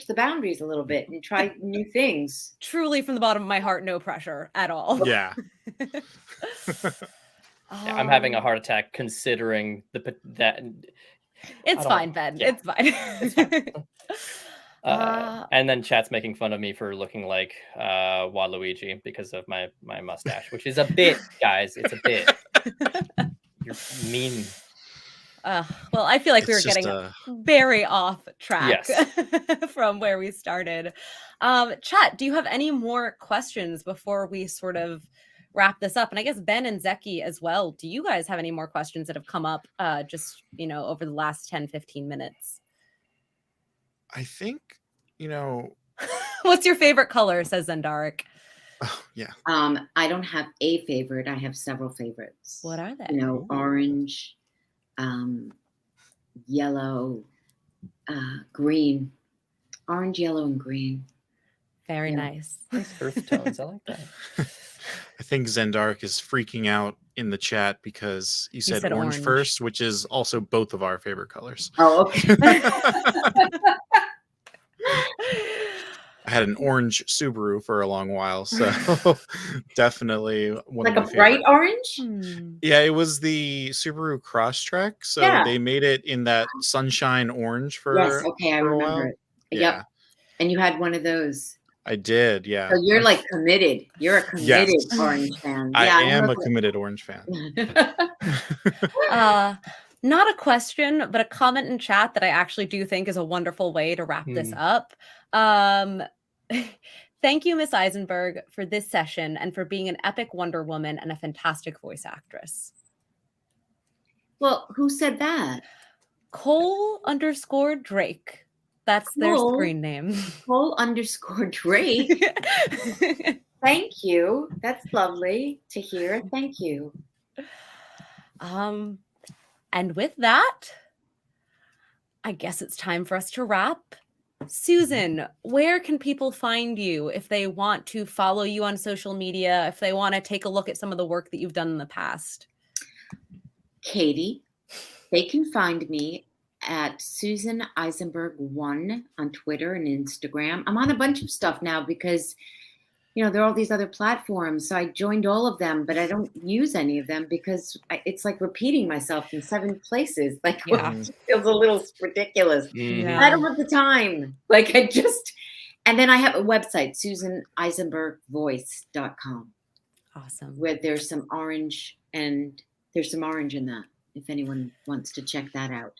the boundaries a little bit and try new things. Truly, from the bottom of my heart, no pressure at all. Yeah. Yeah, I'm having a heart attack considering that. It's fine, Ben. Yeah. It's fine. It's fine. And then chat's making fun of me for looking like Waluigi because of my mustache, which is a bit, guys. It's a bit. You're mean. Well, I feel like we were getting very off track Yes. from where we started. Chat, do you have any more questions before we sort of wrap this up? And I guess Ben and Zeki as well. Do you guys have any more questions that have come up just, over the last 10, 15 minutes? I think, What's your favorite color, says Zendarik. oh, yeah. I don't have a favorite. I have several favorites. What are they? Orange, yellow, green. Orange, yellow, and green. Very nice. Nice earth tones. I like that. I think Zendark is freaking out in the chat because you said orange first, which is also both of our favorite colors. Oh, okay. I had an orange Subaru for a long while, so definitely one like of my a bright favorite. orange. Yeah, it was the Subaru Crosstrek, so they made it in that sunshine orange for yes. Okay, I remember it. Yeah. Yep. And you had one of those. I did, yeah. So you're like committed. You're a committed orange fan. I am a committed orange fan. Not a question, but a comment in chat that I actually do think is a wonderful way to wrap this up. Thank you, Miss Eisenberg, for this session and for being an epic Wonder Woman and a fantastic voice actress. Well, who said that? Cole_Drake. That's their screen name. Cole_Drake. Thank you. That's lovely to hear. Thank you. And with that, I guess it's time for us to wrap. Susan, where can people find you if they want to follow you on social media, if they want to take a look at some of the work that you've done in the past? Katie, they can find me at Susan Eisenberg 1 on Twitter and Instagram. I'm on a bunch of stuff now because, there are all these other platforms. So I joined all of them, but I don't use any of them because it's like repeating myself in 7 places. Like, it feels a little ridiculous. Yeah. I don't have the time. And then I have a website, SusanEisenbergVoice.com. Awesome. Where there's some orange in that, if anyone wants to check that out.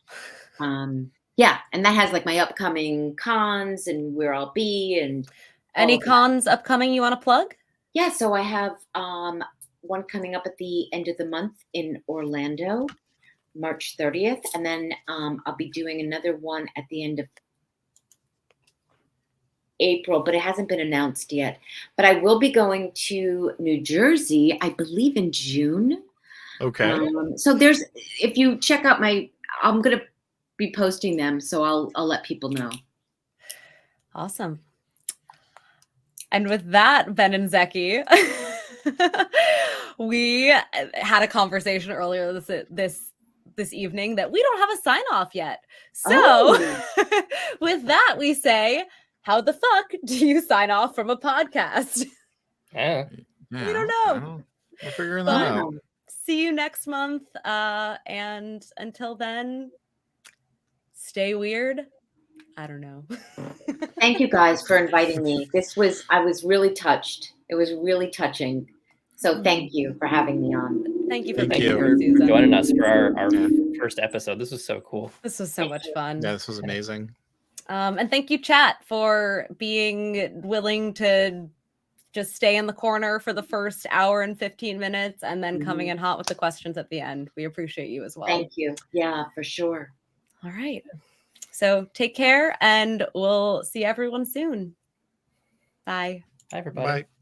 And that has like my upcoming cons and where I'll be and any cons upcoming you want to plug? Yeah, so I have one coming up at the end of the month in Orlando, March 30th, and then I'll be doing another one at the end of April, but it hasn't been announced yet. But I will be going to New Jersey, I believe in June. Okay. So if you check out I'm going to be posting them, so I'll let people know. Awesome. And with that, Ben and Zeki, we had a conversation earlier this evening that we don't have a sign off yet. So with that, we say, how the fuck do you sign off from a podcast? Yeah. We don't know. We're figuring that out. See you next month. And until then, stay weird. I don't know. Thank you guys for inviting me. I was really touched. It was really touching. So thank you for having me on. Thank you for Thank you for joining us for our first episode. This was so cool. This was so much fun. Yeah, this was amazing. And thank you, chat, for being willing to just stay in the corner for the first hour and 15 minutes and then coming in hot with the questions at the end. We appreciate you as well. Thank you. Yeah, for sure. All right. So take care and we'll see everyone soon. Bye. Bye, everybody. Bye.